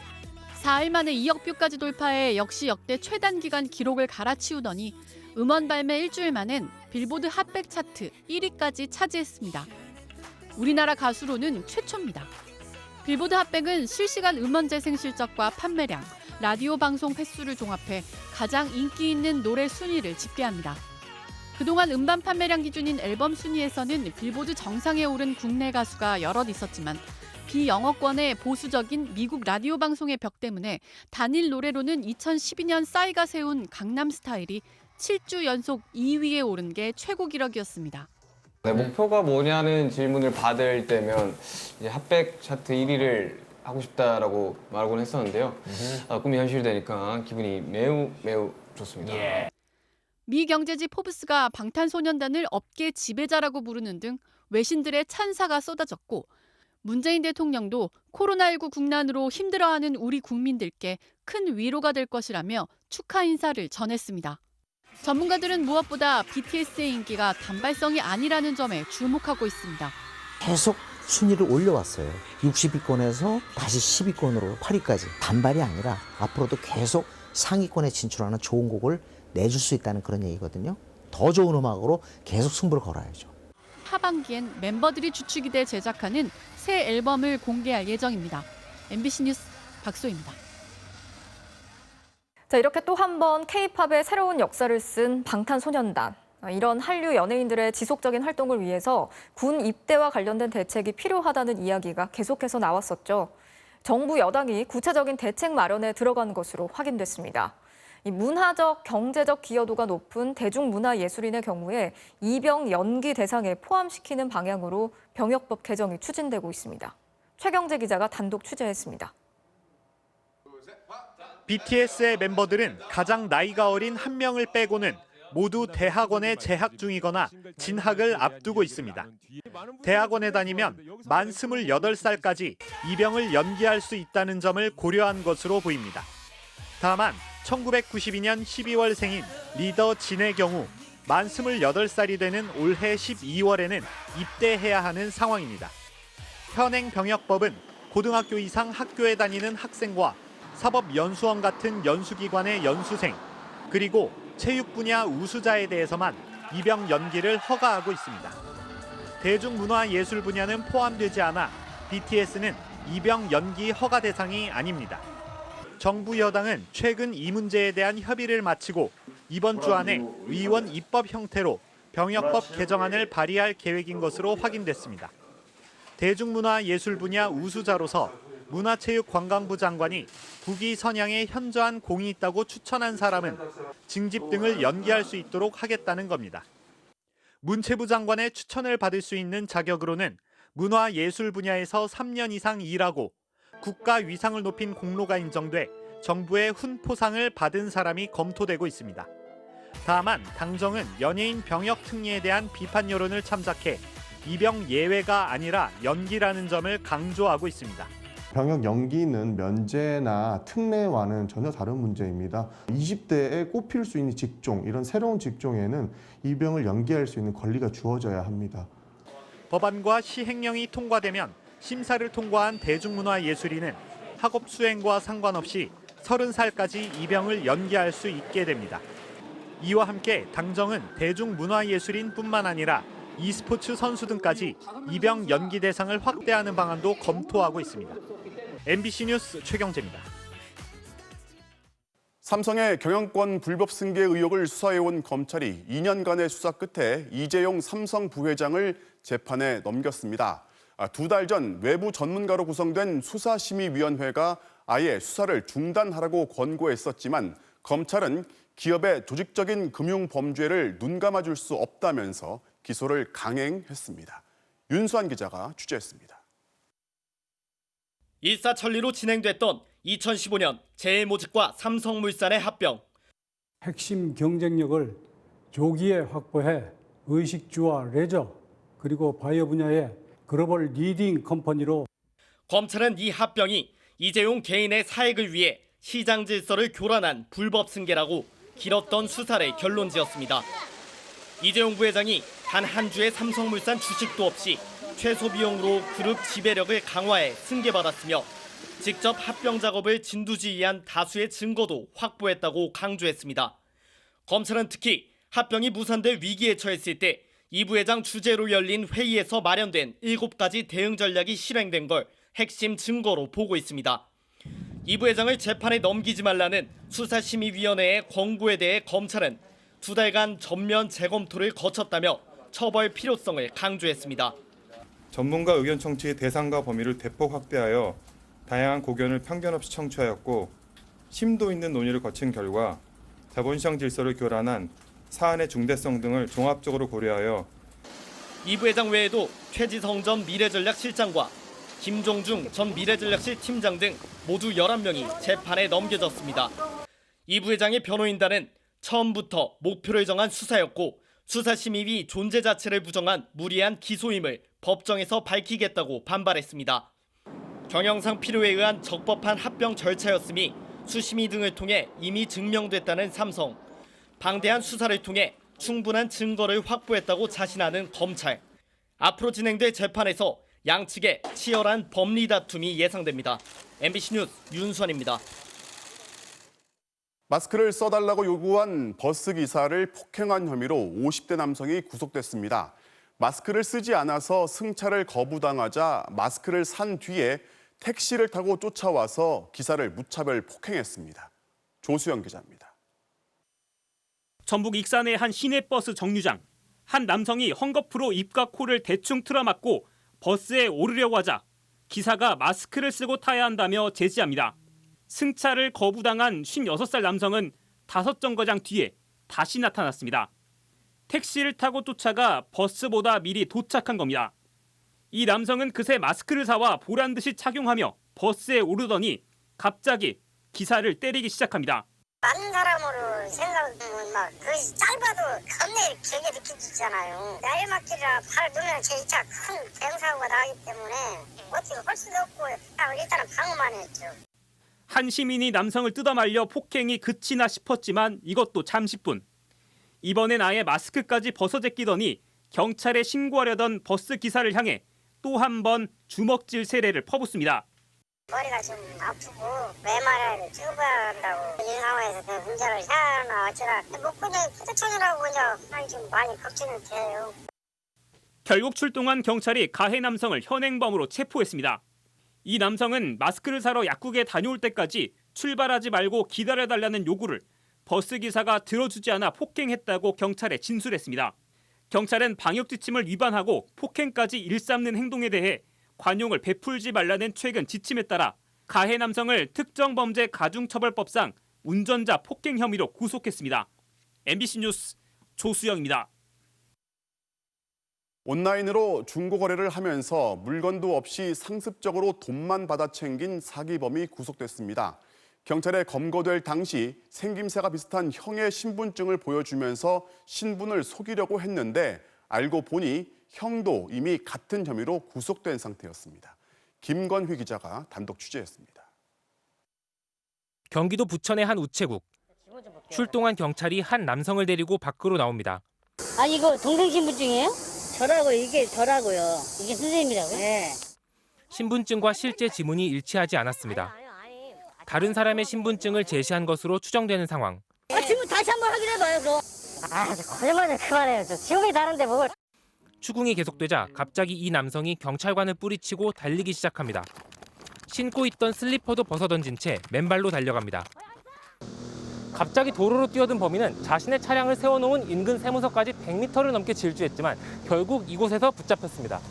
4일 만에 2억 뷰까지 돌파해 역시 역대 최단 기간 기록을 갈아치우더니 음원 발매 일주일 만엔 빌보드 핫백 차트 1위까지 차지했습니다. 우리나라 가수로는 최초입니다. 빌보드 핫백은 실시간 음원 재생 실적과 판매량, 라디오 방송 횟수를 종합해 가장 인기 있는 노래 순위를 집계합니다. 그동안 음반 판매량 기준인 앨범 순위에서는 빌보드 정상에 오른 국내 가수가 여럿 있었지만 비영어권의 보수적인 미국 라디오 방송의 벽 때문에 단일 노래로는 2012년 싸이가 세운 강남스타일이 7주 연속 2위에 오른 게 최고 기록이었습니다. 네, 목표가 뭐냐는 질문을 받을 때면 이제 핫백 차트 1위를 하고 싶다라고 말하곤 했었는데요. 꿈이 현실되니까 기분이 매우 좋습니다. 미 경제지 포브스가 방탄소년단을 업계 지배자라고 부르는 등 외신들의 찬사가 쏟아졌고 문재인 대통령도 코로나19 국난으로 힘들어하는 우리 국민들께 큰 위로가 될 것이라며 축하 인사를 전했습니다. 전문가들은 무엇보다 BTS의 인기가 단발성이 아니라는 점에 주목하고 있습니다. 계속 순위를 올려왔어요. 60위권에서 다시 10위권으로 8위까지. 단발이 아니라 앞으로도 계속 상위권에 진출하는 좋은 곡을 내줄 수 있다는 그런 얘기거든요. 더 좋은 음악으로 계속 승부를 걸어야죠. 하반기엔 멤버들이 주축이 돼 제작하는 새 앨범을 공개할 예정입니다. MBC 뉴스 박소희입니다. 자, 이렇게 또 한 번 K-팝의 새로운 역사를 쓴 방탄소년단. 이런 한류 연예인들의 지속적인 활동을 위해서 군 입대와 관련된 대책이 필요하다는 이야기가 계속해서 나왔었죠. 정부 여당이 구체적인 대책 마련에 들어간 것으로 확인됐습니다. 이 문화적, 경제적 기여도가 높은 대중문화예술인의 경우에 입영 연기 대상에 포함시키는 방향으로 병역법 개정이 추진되고 있습니다. 최경재 기자가 단독 취재했습니다. BTS의 멤버들은 가장 나이가 어린 한 명을 빼고는 모두 대학원에 재학 중이거나 진학을 앞두고 있습니다. 대학원에 다니면 만 28살까지 입영을 연기할 수 있다는 점을 고려한 것으로 보입니다. 다만 1992년 12월생인 리더 진의 경우 만 28살이 되는 올해 12월에는 입대해야 하는 상황입니다. 현행 병역법은 고등학교 이상 학교에 다니는 학생과 사법연수원 같은 연수기관의 연수생, 그리고 체육 분야 우수자에 대해서만 입영 연기를 허가하고 있습니다. 대중문화예술 분야는 포함되지 않아 BTS는 입영 연기 허가 대상이 아닙니다. 정부 여당은 최근 이 문제에 대한 협의를 마치고 이번 주 안에 의원 입법 형태로 병역법 개정안을 발의할 계획인 것으로 확인됐습니다. 대중문화예술 분야 우수자로서 문화체육관광부 장관이 국위 선양에 현저한 공이 있다고 추천한 사람은 징집 등을 연기할 수 있도록 하겠다는 겁니다. 문체부 장관의 추천을 받을 수 있는 자격으로는 문화예술 분야에서 3년 이상 일하고 국가 위상을 높인 공로가 인정돼 정부의 훈포상을 받은 사람이 검토되고 있습니다. 다만 당정은 연예인 병역 특례에 대한 비판 여론을 참작해 입영 예외가 아니라 연기라는 점을 강조하고 있습니다. 병역 연기는 면제나 특례와는 전혀 다른 문제입니다. 20대에 꼽힐 수 있는 직종, 이런 새로운 직종에는 입영을 연기할 수 있는 권리가 주어져야 합니다. 법안과 시행령이 통과되면 심사를 통과한 대중문화예술인은 학업 수행과 상관없이 30살까지 입영을 연기할 수 있게 됩니다. 이와 함께 당정은 대중문화예술인뿐만 아니라 e스포츠 선수 등까지 입영 연기 대상을 확대하는 방안도 검토하고 있습니다. MBC 뉴스 최경재입니다. 삼성의 경영권 불법 승계 의혹을 수사해온 검찰이 2년간의 수사 끝에 이재용 삼성 부회장을 재판에 넘겼습니다. 2달 전 외부 전문가로 구성된 수사심의위원회가 아예 수사를 중단하라고 권고했었지만 검찰은 기업의 조직적인 금융범죄를 눈감아줄 수 없다면서 기소를 강행했습니다. 윤수환 기자가 취재했습니다. 일사천리로 진행됐던 2015년 재해모직과 삼성물산의 합병. 핵심 경쟁력을 조기에 확보해 의식주와 레저 그리고 바이오 분야의 글로벌 리딩 컴퍼니로. 검찰은 이 합병이 이재용 개인의 사익을 위해 시장 질서를 교란한 불법 승계라고 길었던 수사를 결론지었습니다. 이재용 부회장이 단 한 주의 삼성물산 주식도 없이 최소 비용으로 그룹 지배력을 강화해 승계받았으며 직접 합병 작업을 진두지휘한 다수의 증거도 확보했다고 강조했습니다. 검찰은 특히 합병이 무산돼 위기에 처했을 때 이 부회장 주재로 열린 회의에서 마련된 7가지 대응 전략이 실행된 걸 핵심 증거로 보고 있습니다. 이 부회장을 재판에 넘기지 말라는 수사심의위원회의 권고에 대해 검찰은 2달간 전면 재검토를 거쳤다며 처벌 필요성을 강조했습니다. 전문가 의견 청취의 대상과 범위를 대폭 확대하여 다양한 고견을 편견 없이 청취하였고 심도 있는 논의를 거친 결과 자본시장 질서를 교란한 사안의 중대성 등을 종합적으로 고려하여 이 부회장 외에도 최지성 전 미래전략실장과 김종중 전 미래전략실 팀장 등 모두 11명이 재판에 넘겨졌습니다. 이 부회장의 변호인단은 처음부터 목표를 정한 수사였고 수사심의위 존재 자체를 부정한 무리한 기소임을 법정에서 밝히겠다고 반발했습니다. 경영상 필요에 의한 적법한 합병 절차였음이 수심위 등을 통해 이미 증명됐다는 삼성. 방대한 수사를 통해 충분한 증거를 확보했다고 자신하는 검찰. 앞으로 진행될 재판에서 양측의 치열한 법리 다툼이 예상됩니다. MBC 뉴스 윤수환입니다. 마스크를 써달라고 요구한 버스 기사를 폭행한 혐의로 50대 남성이 구속됐습니다. 마스크를 쓰지 않아서 승차를 거부당하자 마스크를 산 뒤에 택시를 타고 쫓아와서 기사를 무차별 폭행했습니다. 조수영 기자입니다. 전북 익산의 한 시내버스 정류장. 한 남성이 헝겊으로 입과 코를 대충 틀어막고 버스에 오르려고 하자 기사가 마스크를 쓰고 타야 한다며 제지합니다. 승차를 거부당한 56살 남성은 5정거장 뒤에 다시 나타났습니다. 택시를 타고 쫓아가 버스보다 미리 도착한 겁니다. 이 남성은 그새 마스크를 사와 보란듯이 착용하며 버스에 오르더니 갑자기 기사를 때리기 시작합니다. 다른 사람으로 생각하면 막 그것이 짧아도 겁내 길게 느껴지잖아요. 내리막길이라 발을 누르면 제 2차 큰 대형사고가 나기 때문에 어떻게 할 수도 없고 일단은 방어만 했죠. 한 시민이 남성을 뜯어말려 폭행이 그치나 싶었지만 이것도 잠시뿐. 이번엔 아예 마스크까지 벗어제끼더니 경찰에 신고하려던 버스 기사를 향해 또 한 번 주먹질 세례를 퍼붓습니다. 머리가 좀 아프고 MRI를 찍어봐야 한다고 이 상황에서 그 문제를 해야 하나 어쩌나 그냥 휴대전화라고 그냥 좀 많이 걱정이 돼요. 결국 출동한 경찰이 가해 남성을 현행범으로 체포했습니다. 이 남성은 마스크를 사러 약국에 다녀올 때까지 출발하지 말고 기다려달라는 요구를 버스 기사가 들어주지 않아 폭행했다고 경찰에 진술했습니다. 경찰은 방역 지침을 위반하고 폭행까지 일삼는 행동에 대해 관용을 베풀지 말라는 최근 지침에 따라 가해 남성을 특정범죄 가중처벌법상 운전자 폭행 혐의로 구속했습니다. MBC 뉴스 조수영입니다. 온라인으로 중고거래를 하면서 물건도 없이 상습적으로 돈만 받아 챙긴 사기범이 구속됐습니다. 경찰에 검거될 당시 생김새가 비슷한 형의 신분증을 보여주면서 신분을 속이려고 했는데 알고 보니 형도 이미 같은 혐의로 구속된 상태였습니다. 김건휘 기자가 단독 취재했습니다. 경기도 부천의 한 우체국. 출동한 경찰이 한 남성을 데리고 밖으로 나옵니다. 아 이거 동생 신분증이에요? 저라고요. 이게 저라고요. 이게 선생님이라고요? 네. 신분증과 실제 지문이 일치하지 않았습니다. 다른 사람의 신분증을 제시한 것으로 추정되는 상황. 지문 다시 한번 확인해봐요. 그럼. 거짓말을 그만해요. 저 지문이 다른데 뭘. 추궁이 계속되자 갑자기 이 남성이 경찰관을 뿌리치고 달리기 시작합니다. 신고 있던 슬리퍼도 벗어던진 채 맨발로 달려갑니다. 갑자기 도로로 뛰어든 범인은 자신의 차량을 세워놓은 인근 세무서까지 100m를 넘게 질주했지만 결국 이곳에서 붙잡혔습니다.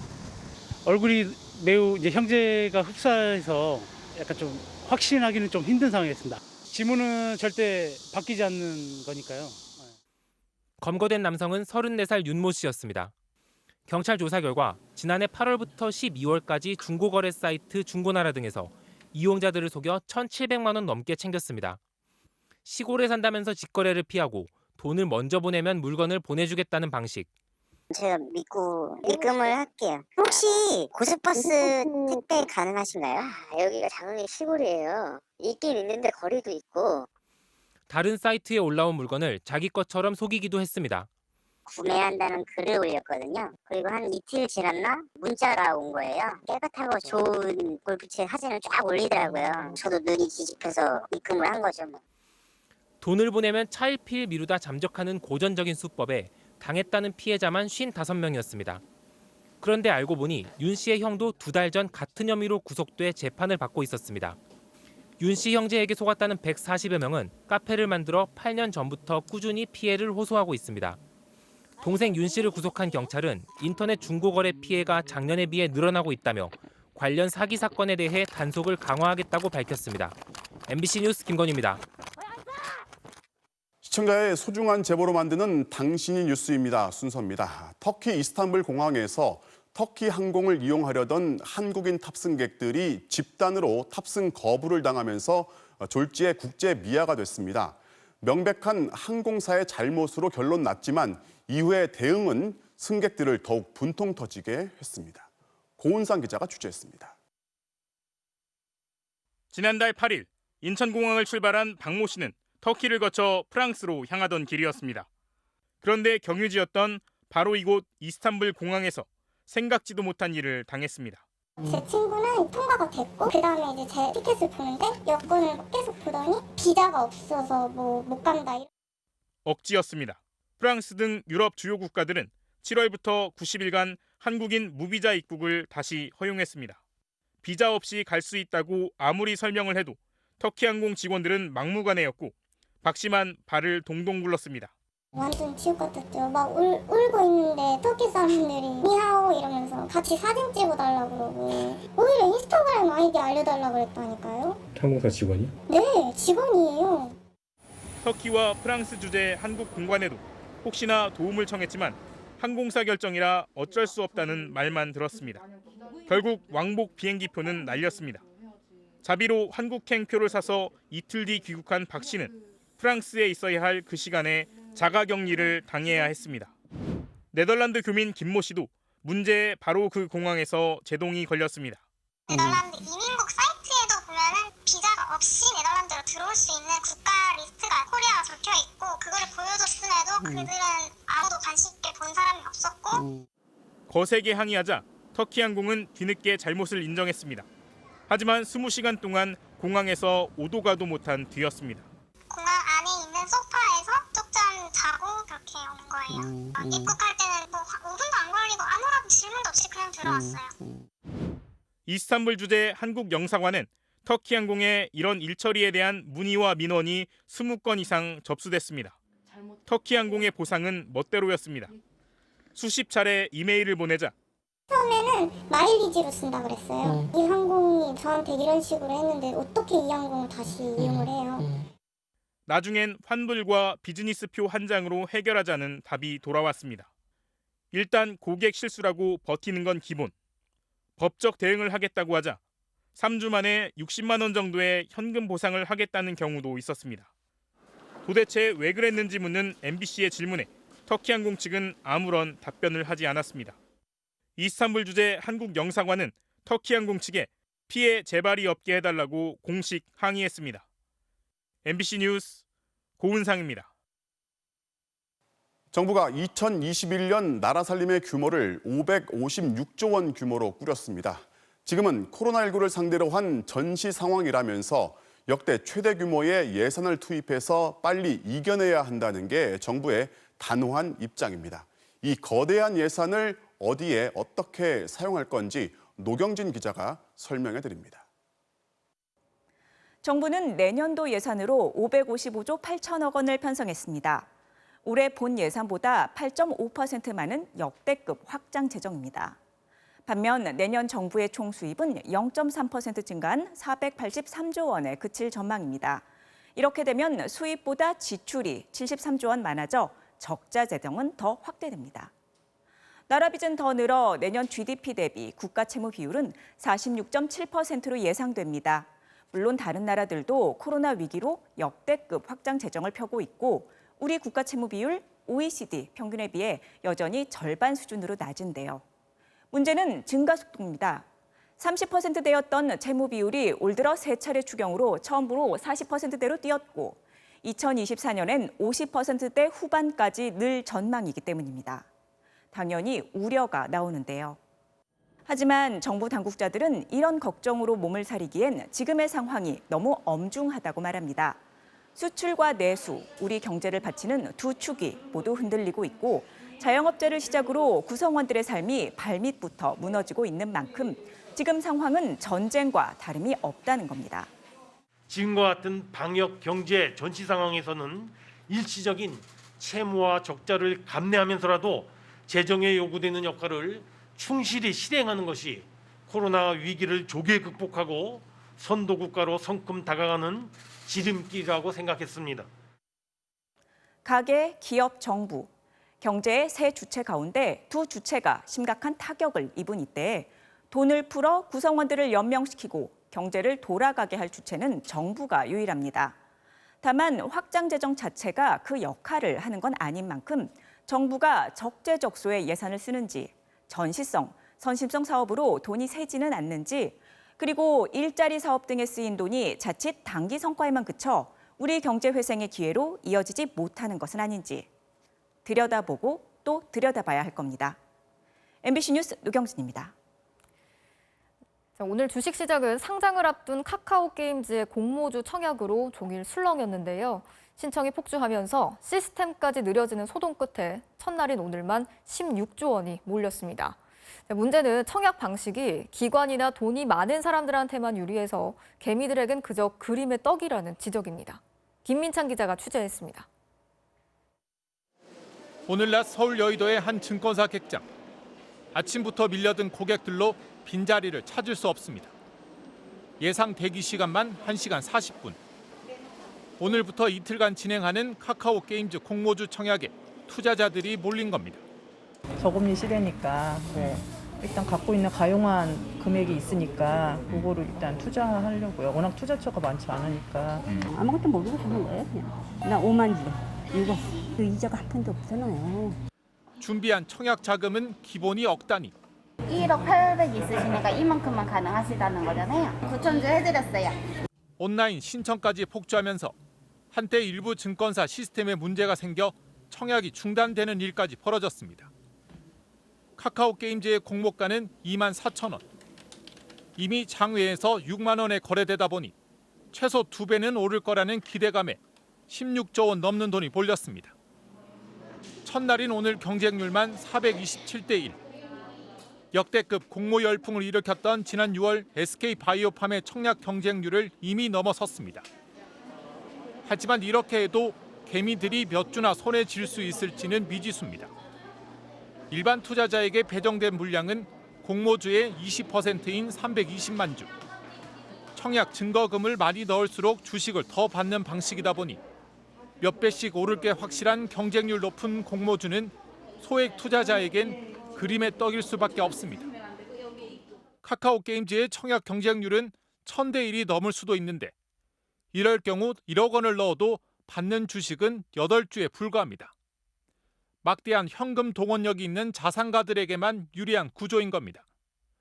얼굴이 매우 이제 형제가 흡사해서 약간 좀 확신하기는 좀 힘든 상황이었습니다. 지문은 절대 바뀌지 않는 거니까요. 검거된 남성은 34살 윤모 씨였습니다. 경찰 조사 결과 지난해 8월부터 12월까지 중고거래 사이트 중고나라 등에서 이용자들을 속여 1,700만 원 넘게 챙겼습니다. 시골에 산다면서 직거래를 피하고 돈을 먼저 보내면 물건을 보내주겠다는 방식. 제가 믿고 입금을 할게요. 혹시 고속버스 택배 가능하신가요? 여기가 장흥의 시골이에요. 있긴 있는데 거리도 있고. 다른 사이트에 올라온 물건을 자기 것처럼 속이기도 했습니다. 구매한다는 글을 올렸거든요. 그리고 한 이틀 지났나 문자가 온 거예요. 깨끗하고 좋은 골프채 사진을 쫙 올리더라고요. 저도 눈이 뒤집혀서 입금을 한 거죠. 돈을 보내면 차일피일 미루다 잠적하는 고전적인 수법에 당했다는 피해자만 55명이었습니다. 그런데 알고 보니 윤 씨의 형도 2달 전 같은 혐의로 구속돼 재판을 받고 있었습니다. 윤 씨 형제에게 속았다는 140여 명은 카페를 만들어 8년 전부터 꾸준히 피해를 호소하고 있습니다. 동생 윤 씨를 구속한 경찰은 인터넷 중고거래 피해가 작년에 비해 늘어나고 있다며 관련 사기 사건에 대해 단속을 강화하겠다고 밝혔습니다. MBC 뉴스 김건희입니다. 시청자의 소중한 제보로 만드는 당신이 뉴스입니다. 순서입니다. 터키 이스탄불 공항에서 터키 항공을 이용하려던 한국인 탑승객들이 집단으로 탑승 거부를 당하면서 졸지에 국제 미아가 됐습니다. 명백한 항공사의 잘못으로 결론 났지만 이후의 대응은 승객들을 더욱 분통 터지게 했습니다. 고은상 기자가 취재했습니다. 지난달 8일 인천공항을 출발한 박모 씨는 터키를 거쳐 프랑스로 향하던 길이었습니다. 그런데 경유지였던 바로 이곳 이스탄불 공항에서 생각지도 못한 일을 당했습니다. 제 친구는 통과가 됐고 그다음에 이제 제 티켓을 보는데 여권을 계속 보더니 비자가 없어서 못 간다. 억지였습니다. 프랑스 등 유럽 주요 국가들은 7월부터 90일간 한국인 무비자 입국을 다시 허용했습니다. 비자 없이 갈 수 있다고 아무리 설명을 해도 터키항공 직원들은 막무가내였고 박 씨만 발을 동동 굴렀습니다. 완전 지옥 같았죠. 막 울고 있는데 터키 사람들이 니하오 이러면서 같이 사진 찍어달라고 그러고 오히려 인스타그램 아이디 알려달라고 그랬다니까요. 항공사 직원이? 네, 직원이에요. 터키와 프랑스 주재 한국 공관에도 혹시나 도움을 청했지만 항공사 결정이라 어쩔 수 없다는 말만 들었습니다. 결국 왕복 비행기표는 날렸습니다. 자비로 한국행표를 사서 이틀 뒤 귀국한 박 씨는 프랑스에 있어야 할 그 시간에 자가격리를 당해야 했습니다. 네덜란드 교민 김모 씨도 문제의 바로 그 공항에서 제동이 걸렸습니다. 네덜란드 이민국 사이트에도 보면은 비자가 없이 네덜란드로 들어올 수 있는 국가 리스트가 코리아가 적혀 있고 그거를 보여줬음에도 그들은 아무도 관심 있게 본 사람이 없었고 거세게 항의하자 터키항공은 뒤늦게 잘못을 인정했습니다. 하지만 20시간 동안 공항에서 오도 가도 못한 뒤였습니다. 공항 안에 있는 소파에서 쪽잠 자고 그렇게 오는 거예요. 입국할 때는 5분도 안 걸리고 아무런 질문도 없이 그냥 들어왔어요. 이스탄불 주재 한국 영사관은 터키항공의 이런 일처리에 대한 문의와 민원이 20건 이상 접수됐습니다. 터키항공의 보상은 멋대로였습니다. 수십 차례 이메일을 보내자 처음에는 마일리지로 쓴다 그랬어요. 이 항공이 저한테 이런 식으로 했는데 어떻게 이 항공을 다시 이용을 해요. 나중엔 환불과 비즈니스표 한 장으로 해결하자는 답이 돌아왔습니다. 일단 고객 실수라고 버티는 건 기본. 법적 대응을 하겠다고 하자 3주 만에 60만 원 정도의 현금 보상을 하겠다는 경우도 있었습니다. 도대체 왜 그랬는지 묻는 MBC의 질문에 터키항공 측은 아무런 답변을 하지 않았습니다. 이스탄불 주재 한국 영사관은 터키항공 측에 피해 재발이 없게 해달라고 공식 항의했습니다. MBC 뉴스 고은상입니다. 정부가 2021년 나라 살림의 규모를 556조 원 규모로 꾸렸습니다. 지금은 코로나19를 상대로 한 전시 상황이라면서 역대 최대 규모의 예산을 투입해서 빨리 이겨내야 한다는 게 정부의 단호한 입장입니다. 이 거대한 예산을 어디에 어떻게 사용할 건지 노경진 기자가 설명해 드립니다. 정부는 내년도 예산으로 555조 8천억 원을 편성했습니다. 올해 본 예산보다 8.5% 많은 역대급 확장 재정입니다. 반면 내년 정부의 총 수입은 0.3% 증가한 483조 원에 그칠 전망입니다. 이렇게 되면 수입보다 지출이 73조 원 많아져 적자 재정은 더 확대됩니다. 나라 빚은 더 늘어 내년 GDP 대비 국가 채무 비율은 46.7%로 예상됩니다. 물론 다른 나라들도 코로나 위기로 역대급 확장 재정을 펴고 있고 우리 국가 채무 비율 OECD 평균에 비해 여전히 절반 수준으로 낮은데요. 문제는 증가 속도입니다. 30%대였던 채무 비율이 올 들어 세 차례 추경으로 처음으로 40%대로 뛰었고 2024년엔 50%대 후반까지 늘 전망이기 때문입니다. 당연히 우려가 나오는데요. 하지만 정부 당국자들은 이런 걱정으로 몸을 사리기엔 지금의 상황이 너무 엄중하다고 말합니다. 수출과 내수, 우리 경제를 받치는 두 축이 모두 흔들리고 있고 자영업자를 시작으로 구성원들의 삶이 발밑부터 무너지고 있는 만큼 지금 상황은 전쟁과 다름이 없다는 겁니다. 지금과 같은 방역 경제 전시 상황에서는 일시적인 채무와 적자를 감내하면서라도 재정에 요구되는 역할을 충실히 실행하는 것이 코로나 위기를 조기에 극복하고 선도국가로 성큼 다가가는 지름길이라고 생각했습니다. 가계, 기업, 정부, 경제의 세 주체 가운데 두 주체가 심각한 타격을 입은 이때에 돈을 풀어 구성원들을 연명시키고 경제를 돌아가게 할 주체는 정부가 유일합니다. 다만 확장 재정 자체가 그 역할을 하는 건 아닌 만큼 정부가 적재적소에 예산을 쓰는지, 전시성, 선심성 사업으로 돈이 새지는 않는지, 그리고 일자리 사업 등에 쓰인 돈이 자칫 단기 성과에만 그쳐 우리 경제 회생의 기회로 이어지지 못하는 것은 아닌지 들여다보고 또 들여다봐야 할 겁니다. MBC 뉴스 노경진입니다. 오늘 주식 시작은 상장을 앞둔 카카오게임즈의 공모주 청약으로 종일 술렁였는데요. 신청이 폭주하면서 시스템까지 느려지는 소동 끝에 첫날인 오늘만 16조 원이 몰렸습니다. 문제는 청약 방식이 기관이나 돈이 많은 사람들한테만 유리해서 개미들에겐 그저 그림의 떡이라는 지적입니다. 김민찬 기자가 취재했습니다. 오늘 낮 서울 여의도의 한 증권사 객장. 아침부터 밀려든 고객들로 빈자리를 찾을 수 없습니다. 예상 대기 시간만 1시간 40분. 오늘부터 이틀간 진행하는 카카오게임즈 공모주 청약에 투자자들이 몰린 겁니다. 저금리 시대니까 일단 갖고 있는 가용한 금액이 있으니까 그거를 일단 투자하려고요. 워낙 투자처가 많지 않으니까. 아무것도 모르고 하는 거예요, 그냥. 나 5만 주 이거 그 이자가 한 푼도 없잖아요. 준비한 청약 자금은 기본이 억 단위. 1억 800 있으시니까 이만큼만 가능하시다는 거잖아요. 9천 주 해드렸어요. 온라인 신청까지 폭주하면서 한때 일부 증권사 시스템에 문제가 생겨 청약이 중단되는 일까지 벌어졌습니다. 카카오게임즈의 공모가는 2만 4천 원. 이미 장외에서 6만 원에 거래되다 보니 최소 2배는 오를 거라는 기대감에 16조 원 넘는 돈이 몰렸습니다. 첫날인 오늘 경쟁률만 427대 1. 역대급 공모 열풍을 일으켰던 지난 6월 SK바이오팜의 청약 경쟁률을 이미 넘어섰습니다. 하지만 이렇게 해도 개미들이 몇 주나 손에 쥘 수 있을지는 미지수입니다. 일반 투자자에게 배정된 물량은 공모주의 20%인 320만 주. 청약 증거금을 많이 넣을수록 주식을 더 받는 방식이다 보니 몇 배씩 오를 게 확실한 경쟁률 높은 공모주는 소액 투자자에겐 그림의 떡일 수밖에 없습니다. 카카오게임즈의 청약 경쟁률은 1000대 1이 넘을 수도 있는데 이럴 경우 1억 원을 넣어도 받는 주식은 8주에 불과합니다. 막대한 현금 동원력이 있는 자산가들에게만 유리한 구조인 겁니다.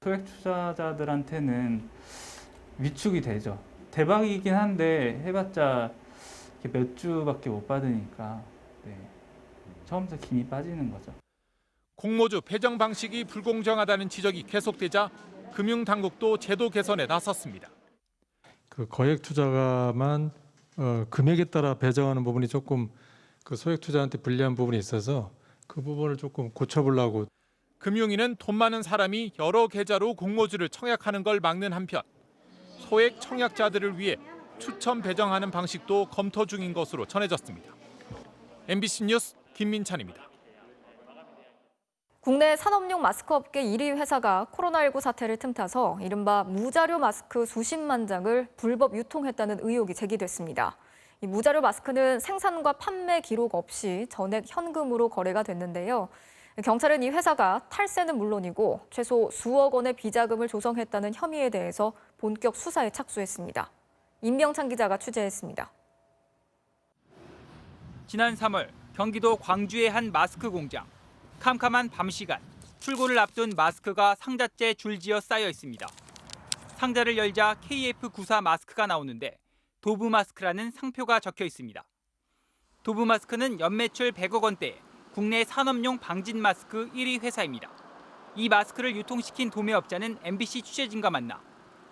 소액 투자자들한테는 위축이 되죠. 대박이긴 한데 해봤자 몇 주밖에 못 받으니까 처음부터 김이 빠지는 거죠. 공모주 배정 방식이 불공정하다는 지적이 계속되자 금융당국도 제도 개선에 나섰습니다. 그 거액 투자가만 금액에 따라 배정하는 부분이 조금 그 소액 투자한테 불리한 부분이 있어서 그 부분을 조금 고쳐보려고. 금융위는 돈 많은 사람이 여러 계좌로 공모주를 청약하는 걸 막는 한편 소액 청약자들을 위해 추첨 배정하는 방식도 검토 중인 것으로 전해졌습니다. MBC 뉴스 김민찬입니다. 국내 산업용 마스크 업계 1위 회사가 코로나19 사태를 틈타서 이른바 무자료 마스크 수십만 장을 불법 유통했다는 의혹이 제기됐습니다. 이 무자료 마스크는 생산과 판매 기록 없이 전액 현금으로 거래가 됐는데요. 경찰은 이 회사가 탈세는 물론이고 최소 수억 원의 비자금을 조성했다는 혐의에 대해서 본격 수사에 착수했습니다. 임병찬 기자가 취재했습니다. 지난 3월 경기도 광주의 한 마스크 공장. 캄캄한 밤 시간, 출고를 앞둔 마스크가 상자째 줄지어 쌓여 있습니다. 상자를 열자 KF94 마스크가 나오는데 도브 마스크라는 상표가 적혀 있습니다. 도브 마스크는 연매출 100억 원대의 국내 산업용 방진 마스크 1위 회사입니다. 이 마스크를 유통시킨 도매업자는 MBC 취재진과 만나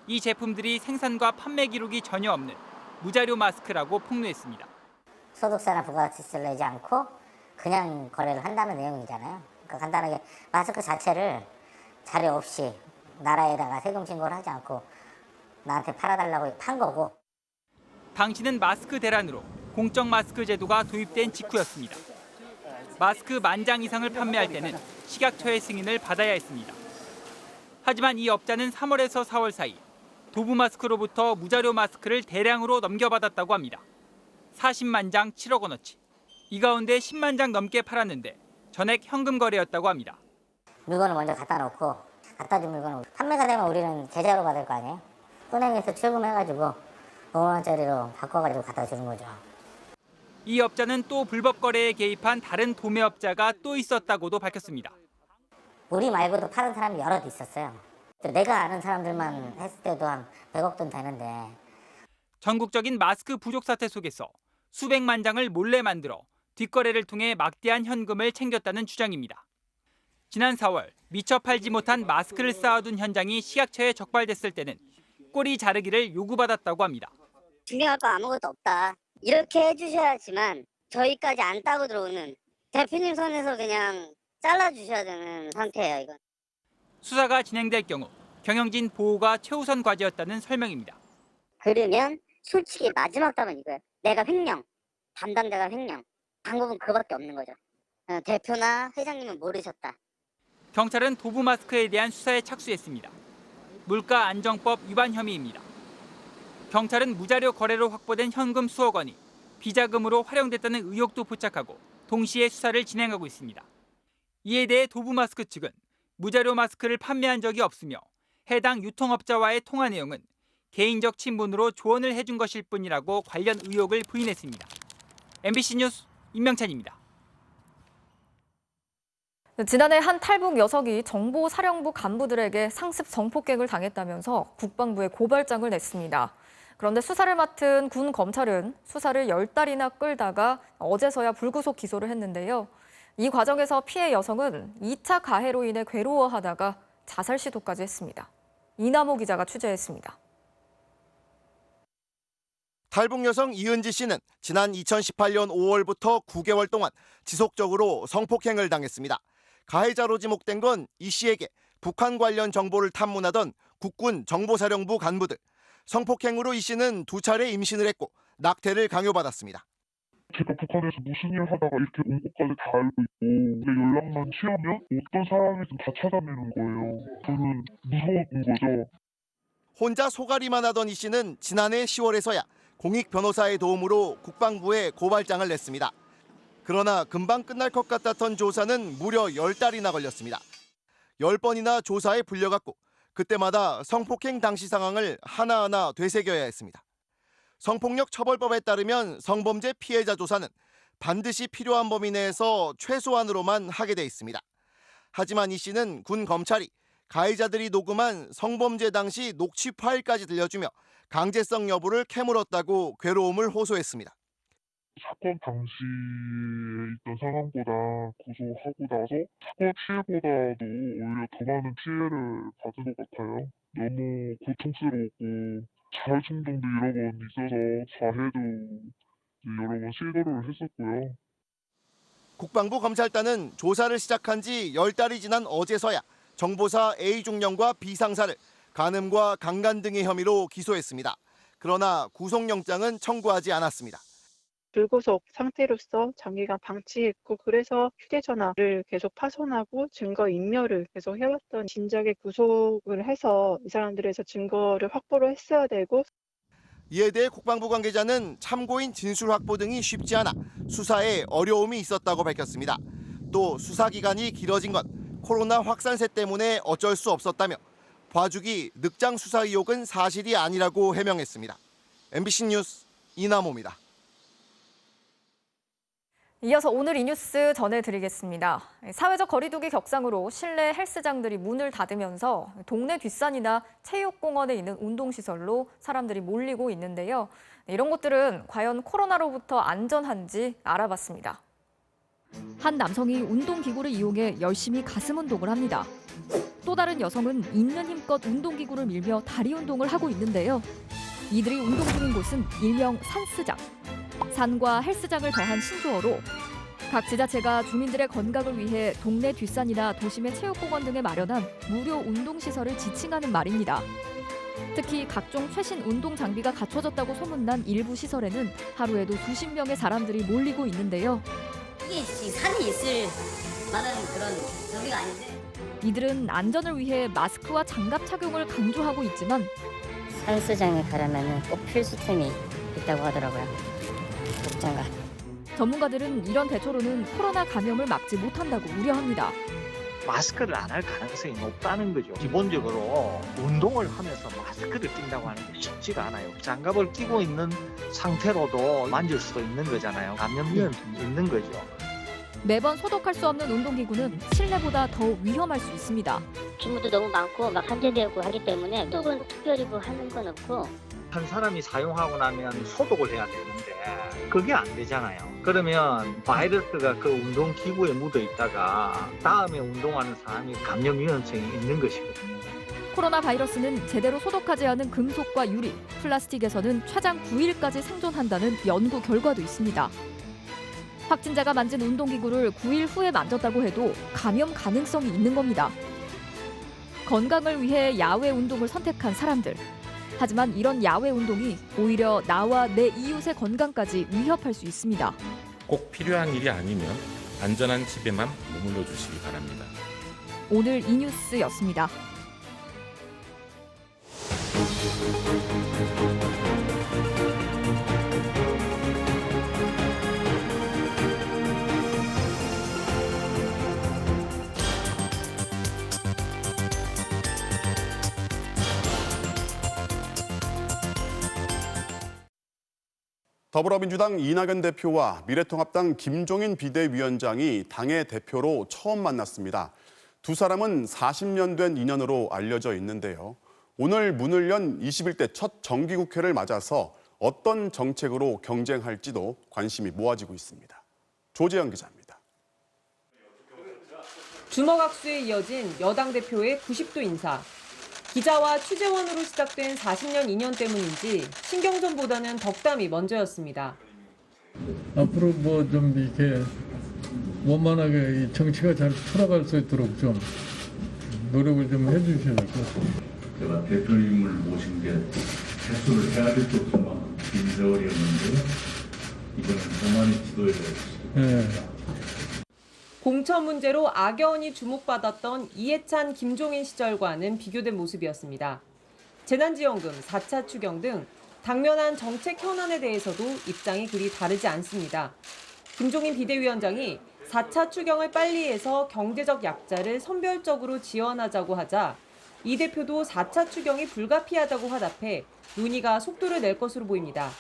이 제품들이 생산과 판매 기록이 전혀 없는 무자료 마스크라고 폭로했습니다. 소득세나 부가가치세를 내지 않고 그냥 거래를 한다는 내용이잖아요. 그러니까 간단하게 마스크 자체를 자료 없이 나라에다가 세금 신고를 하지 않고 나한테 팔아달라고 판 거고. 당시는 마스크 대란으로 공적 마스크 제도가 도입된 직후였습니다. 마스크 10,000장 이상을 판매할 때는 식약처의 승인을 받아야 했습니다. 하지만 이 업자는 3월에서 4월 사이 도부 마스크로부터 무자료 마스크를 대량으로 넘겨받았다고 합니다. 40만 장 7억 원어치. 이 가운데 10만 장 넘게 팔았는데 전액 현금 거래였다고 합니다. 물건을 먼저 갖다 놓고 갖다 준 물건을 판매가 되면 우리는 계좌로 받을 거 아니에요? 은행에서 출금해가지고 5만 원짜리로 바꿔가지고 갖다 주는 거죠. 이 업자는 또 불법 거래에 개입한 다른 도매업자가 또 있었다고도 밝혔습니다. 우리 말고도 파는 사람이 여럿 있었어요. 내가 아는 사람들만 했을 때도 한 100억 돈 되는데. 전국적인 마스크 부족 사태 속에서 수백만 장을 몰래 만들어 뒷거래를 통해 막대한 현금을 챙겼다는 주장입니다. 지난 4월 미처 팔지 못한 마스크를 쌓아둔 현장이 식약처에 적발됐을 때는 꼬리 자르기를 요구받았다고 합니다. 증명할 거 아무것도 없다. 이렇게 해주셔야지만 저희까지 안 따고 들어오는 대표님 선에서 그냥 잘라주셔야 되는 상태예요, 이건. 수사가 진행될 경우 경영진 보호가 최우선 과제였다는 설명입니다. 그러면 솔직히 마지막 답은 이거예요. 내가 횡령, 담당자가 횡령. 방법은 그거밖에 없는 거죠. 대표나 회장님은 모르셨다. 경찰은 도부 마스크에 대한 수사에 착수했습니다. 물가안정법 위반 혐의입니다. 경찰은 무자료 거래로 확보된 현금 수억 원이 비자금으로 활용됐다는 의혹도 포착하고 동시에 수사를 진행하고 있습니다. 이에 대해 도부 마스크 측은 무자료 마스크를 판매한 적이 없으며 해당 유통업자와의 통화 내용은 개인적 친분으로 조언을 해준 것일 뿐이라고 관련 의혹을 부인했습니다. MBC 뉴스 임명찬입니다. 지난해 한 탈북 여성이 정보사령부 간부들에게 상습 성폭행을 당했다면서 국방부에 고발장을 냈습니다. 그런데 수사를 맡은 군 검찰은 수사를 10달이나 끌다가 어제서야 불구속 기소를 했는데요. 이 과정에서 피해 여성은 2차 가해로 인해 괴로워하다가 자살 시도까지 했습니다. 이남호 기자가 취재했습니다. 탈북 여성 이은지 씨는 지난 2018년 5월부터 9개월 동안 지속적으로 성폭행을 당했습니다. 가해자로 지목된 건 이 씨에게 북한 관련 정보를 탐문하던 국군 정보사령부 간부들. 성폭행으로 이 씨는 2차례 임신을 했고 낙태를 강요받았습니다. 제가 북한에서 무슨 일 하다가 이렇게 온 것까지 다 알고 있고 내 연락만 취하면 어떤 사람이든 다 찾아내는 거예요. 저는 무서웠던 거죠. 혼자 소가리만 하던 이 씨는 지난해 10월에서야 공익 변호사의 도움으로 국방부에 고발장을 냈습니다. 그러나 금방 끝날 것 같았던 조사는 무려 10달이나 걸렸습니다. 10번이나 조사에 불려갔고 그때마다 성폭행 당시 상황을 하나하나 되새겨야 했습니다. 성폭력 처벌법에 따르면 성범죄 피해자 조사는 반드시 필요한 범위 내에서 최소한으로만 하게 돼 있습니다. 하지만 이 씨는 군 검찰이 가해자들이 녹음한 성범죄 당시 녹취 파일까지 들려주며 강제성 여부를 캐물었다고 괴로움을 호소했습니다. 사건 당시에 있던 상황보다 고소하고 나서 사건 피해보다도 오히려 더 많은 피해를 받은 것 같아요. 너무 고통스러웠고 자율충동도 여러 번 있어서 자해도 여러 번 시도를 했었고요. 국방부 검찰단은 조사를 시작한 지 10달이 지난 어제서야 정보사 A중령과 B상사를 간음과 강간 등의 혐의로 기소했습니다. 그러나 구속영장은 청구하지 않았습니다. 불구속 상태로서 장기간 방치했고 그래서 휴대전화를 계속 파손하고 증거 인멸을 계속 해왔던 진작에 구속을 해서 이 사람들에서 증거를 확보를 했어야 되고 이에 대해 국방부 관계자는 참고인 진술 확보 등이 쉽지 않아 수사에 어려움이 있었다고 밝혔습니다. 또 수사 기간이 길어진 건 코로나 확산세 때문에 어쩔 수 없었다며 봐주기 늑장 수사 의혹은 사실이 아니라고 해명했습니다. MBC 뉴스 이남호입니다. 이어서 오늘 이 뉴스 전해드리겠습니다. 사회적 거리두기 격상으로 실내 헬스장들이 문을 닫으면서 동네 뒷산이나 체육공원에 있는 운동시설로 사람들이 몰리고 있는데요. 이런 곳들은 과연 코로나로부터 안전한지 알아봤습니다. 한 남성이 운동기구를 이용해 열심히 가슴 운동을 합니다. 또 다른 여성은 있는 힘껏 운동기구를 밀며 다리 운동을 하고 있는데요. 이들이 운동 중인 곳은 일명 산스장. 산과 헬스장을 더한 신조어로 각 지자체가 주민들의 건강을 위해 동네 뒷산이나 도심의 체육공원 등에 마련한 무료 운동시설을 지칭하는 말입니다. 특히 각종 최신 운동 장비가 갖춰졌다고 소문난 일부 시설에는 하루에도 수십 명의 사람들이 몰리고 있는데요. 이게 산이 있을 만한 그런 장비가 아닌데. 이들은 안전을 위해 마스크와 장갑 착용을 강조하고 있지만 헬스장에 가려면 꼭 필수템이 있다고 하더라고요. 목장갑. 전문가들은 이런 대처로는 코로나 감염을 막지 못한다고 우려합니다. 마스크를 안 할 가능성이 높다는 거죠. 기본적으로 운동을 하면서 마스크를 낀다고 하는 게 쉽지가 않아요. 장갑을 끼고 있는 상태로도 만질 수도 있는 거잖아요. 감염력은 있는 거죠. 매번 소독할 수 없는 운동기구는 실내보다 더 위험할 수 있습니다. 기물도 너무 많고 막 함재되고 하기 때문에 소독은 특별히 하는 건 없고. 한 사람이 사용하고 나면 소독을 해야 되는데 그게 안 되잖아요. 그러면 바이러스가 그 운동기구에 묻어 있다가 다음에 운동하는 사람이 감염 위험성이 있는 것이거든요. 코로나 바이러스는 제대로 소독하지 않은 금속과 유리, 플라스틱에서는 최장 9일까지 생존한다는 연구 결과도 있습니다. 확진자가 만진 운동기구를 9일 후에 만졌다고 해도 감염 가능성이 있는 겁니다. 건강을 위해 야외 운동을 선택한 사람들. 하지만 이런 야외 운동이 오히려 나와 내 이웃의 건강까지 위협할 수 있습니다. 꼭 필요한 일이 아니면 안전한 집에만 머물러 주시기 바랍니다. 오늘 이 뉴스였습니다. 더불어민주당 이낙연 대표와 미래통합당 김종인 비대위원장이 당의 대표로 처음 만났습니다. 두 사람은 40년 된 인연으로 알려져 있는데요. 오늘 문을 연 21대 첫 정기국회를 맞아서 어떤 정책으로 경쟁할지도 관심이 모아지고 있습니다. 조재현 기자입니다. 주먹악수에 이어진 여당 대표의 90도 인사. 기자와 취재원으로 시작된 40년 인연 때문인지 신경전보다는 덕담이 먼저였습니다. 앞으로 뭐 좀 이렇게 원만하게 이 정치가 잘 풀어갈 수 있도록 좀 노력을 좀 해주셔야 될 것 같습니다. 제가 대표님을 모신 게 해소를 해야 될 정도만 긴 세월이었는데 이번엔 동안이 지도에 있습니다. 공천 문제로 악연이 주목받았던 이해찬, 김종인 시절과는 비교된 모습이었습니다. 재난지원금, 4차 추경 등 당면한 정책 현안에 대해서도 입장이 그리 다르지 않습니다. 김종인 비대위원장이 4차 추경을 빨리 해서 경제적 약자를 선별적으로 지원하자고 하자 이 대표도 4차 추경이 불가피하다고 화답해 논의가 속도를 낼 것으로 보입니다.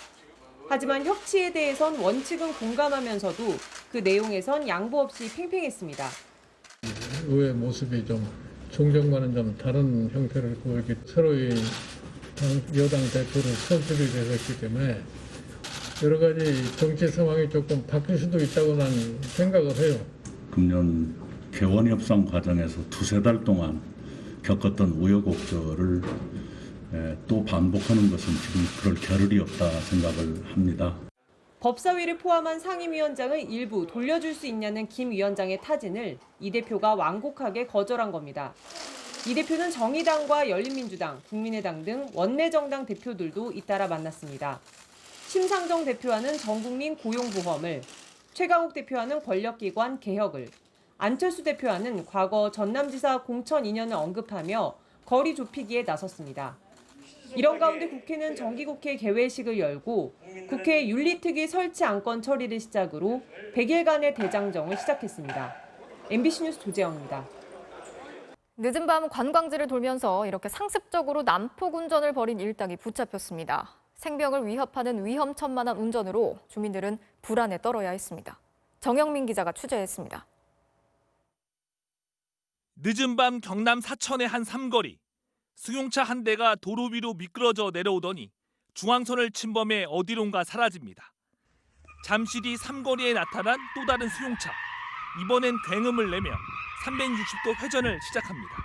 하지만 협치에 대해선 원칙은 공감하면서도 그 내용에선 양보 없이 팽팽했습니다. 의회 모습이 좀 종전과는 좀 다른 형태를 보이기 새로이 여당 대표를 선출이 되었기 때문에 여러 가지 정치 상황이 조금 바뀔 수도 있다고 난 생각을 해요. 금년 개원 협상 과정에서 두세 달 동안 겪었던 우여곡절을 또 반복하는 것은 지금 그럴 겨를이 없다 생각을 합니다. 법사위를 포함한 상임위원장을 일부 돌려줄 수 있냐는 김 위원장의 타진을 이 대표가 완곡하게 거절한 겁니다. 이 대표는 정의당과 열린민주당, 국민의당 등 원내정당 대표들도 잇따라 만났습니다. 심상정 대표와는 전국민 고용보험을, 최강욱 대표와는 권력기관 개혁을, 안철수 대표와는 과거 전남지사 공천 인연을 언급하며 거리 좁히기에 나섰습니다. 이런 가운데 국회는 정기국회 개회식을 열고 국회 윤리특위 설치 안건 처리를 시작으로 100일간의 대장정을 시작했습니다. MBC 뉴스 조재영입니다. 늦은 밤 관광지를 돌면서 이렇게 상습적으로 난폭 운전을 벌인 일당이 붙잡혔습니다. 생명을 위협하는 위험천만한 운전으로 주민들은 불안에 떨어야 했습니다. 정영민 기자가 취재했습니다. 늦은 밤 경남 사천의 한 삼거리. 승용차 한 대가 도로 위로 미끄러져 내려오더니 중앙선을 침범해 어디론가 사라집니다. 잠시 뒤 삼거리에 나타난 또 다른 수용차. 이번엔 굉음을 내며 360도 회전을 시작합니다.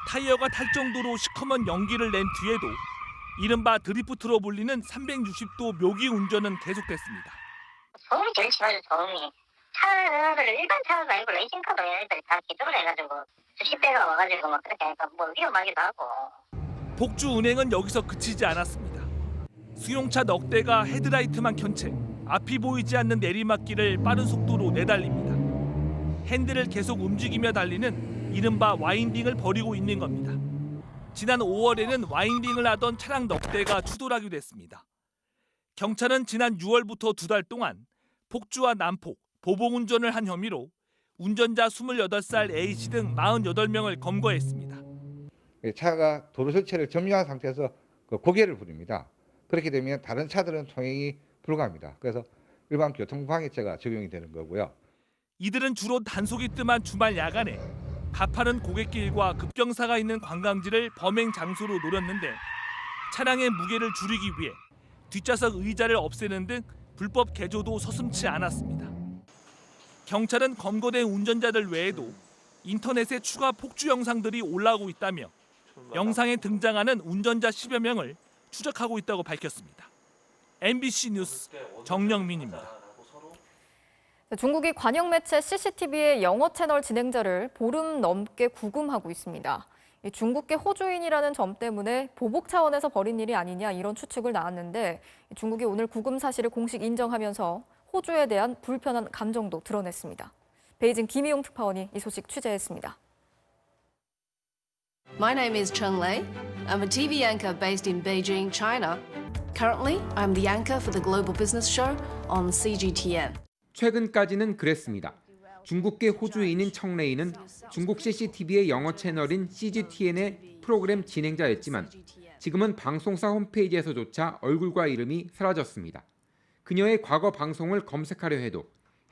타이어가 탈 정도로 시커먼 연기를 낸 뒤에도 이른바 드리프트로 불리는 360도 묘기 운전은 계속됐습니다. 소음이 제일 심하죠, 소음이. 차를 일반 차도 아니고 레이싱카도 애들이 다 기동을 해가지고 수십 대가 와가지고 막 그렇게 하니까 뭐 위험하기도 하고. 폭주 운행은 여기서 그치지 않았습니다. 수용차 넉 대가 헤드라이트만 켠 채 앞이 보이지 않는 내리막길을 빠른 속도로 내달립니다. 핸들을 계속 움직이며 달리는 이른바 와인딩을 벌이고 있는 겁니다. 지난 5월에는 와인딩을 하던 차량 넉 대가 추돌하기도 했습니다. 경찰은 지난 6월부터 2달 동안 폭주와 난폭, 보복운전을 한 혐의로 운전자 28살 A씨 등 48명을 검거했습니다. 차가 도로 설치를 점유한 상태에서 고개를 부립니다. 그렇게 되면 다른 차들은 통행이 불가합니다. 그래서 일반 교통방해죄가 적용이 되는 거고요. 이들은 주로 단속이 뜸한 주말 야간에 가파른 고갯길과 급경사가 있는 관광지를 범행 장소로 노렸는데 차량의 무게를 줄이기 위해 뒷좌석 의자를 없애는 등 불법 개조도 서슴지 않았습니다. 경찰은 검거된 운전자들 외에도 인터넷에 추가 폭주 영상들이 올라오고 있다며 영상에 등장하는 운전자 10여 명을 추적하고 있다고 밝혔습니다. MBC 뉴스 정영민입니다. 중국이 관영 매체 CCTV의 영어 채널 진행자를 보름 넘게 구금하고 있습니다. 중국계 호주인이라는 점 때문에 보복 차원에서 벌인 일이 아니냐 이런 추측을 낳았는데 중국이 오늘 구금 사실을 공식 인정하면서 호주에 대한 불편한 감정도 드러냈습니다. 베이징 김희용 특파원이 이 소식 취재했습니다. My name is Cheng Lei. I'm a TV anchor based in Beijing, China. Currently, I'm the anchor for the Global Business Show on CGTN. 최근까지는 그랬습니다. 중국계 호주인인 청레이는 중국 CCTV의 영어 채널인 CGTN의 프로그램 진행자였지만 지금은 방송사 홈페이지에서조차 얼굴과 이름이 사라졌습니다. 그녀의 과거 방송을 검색하려 해도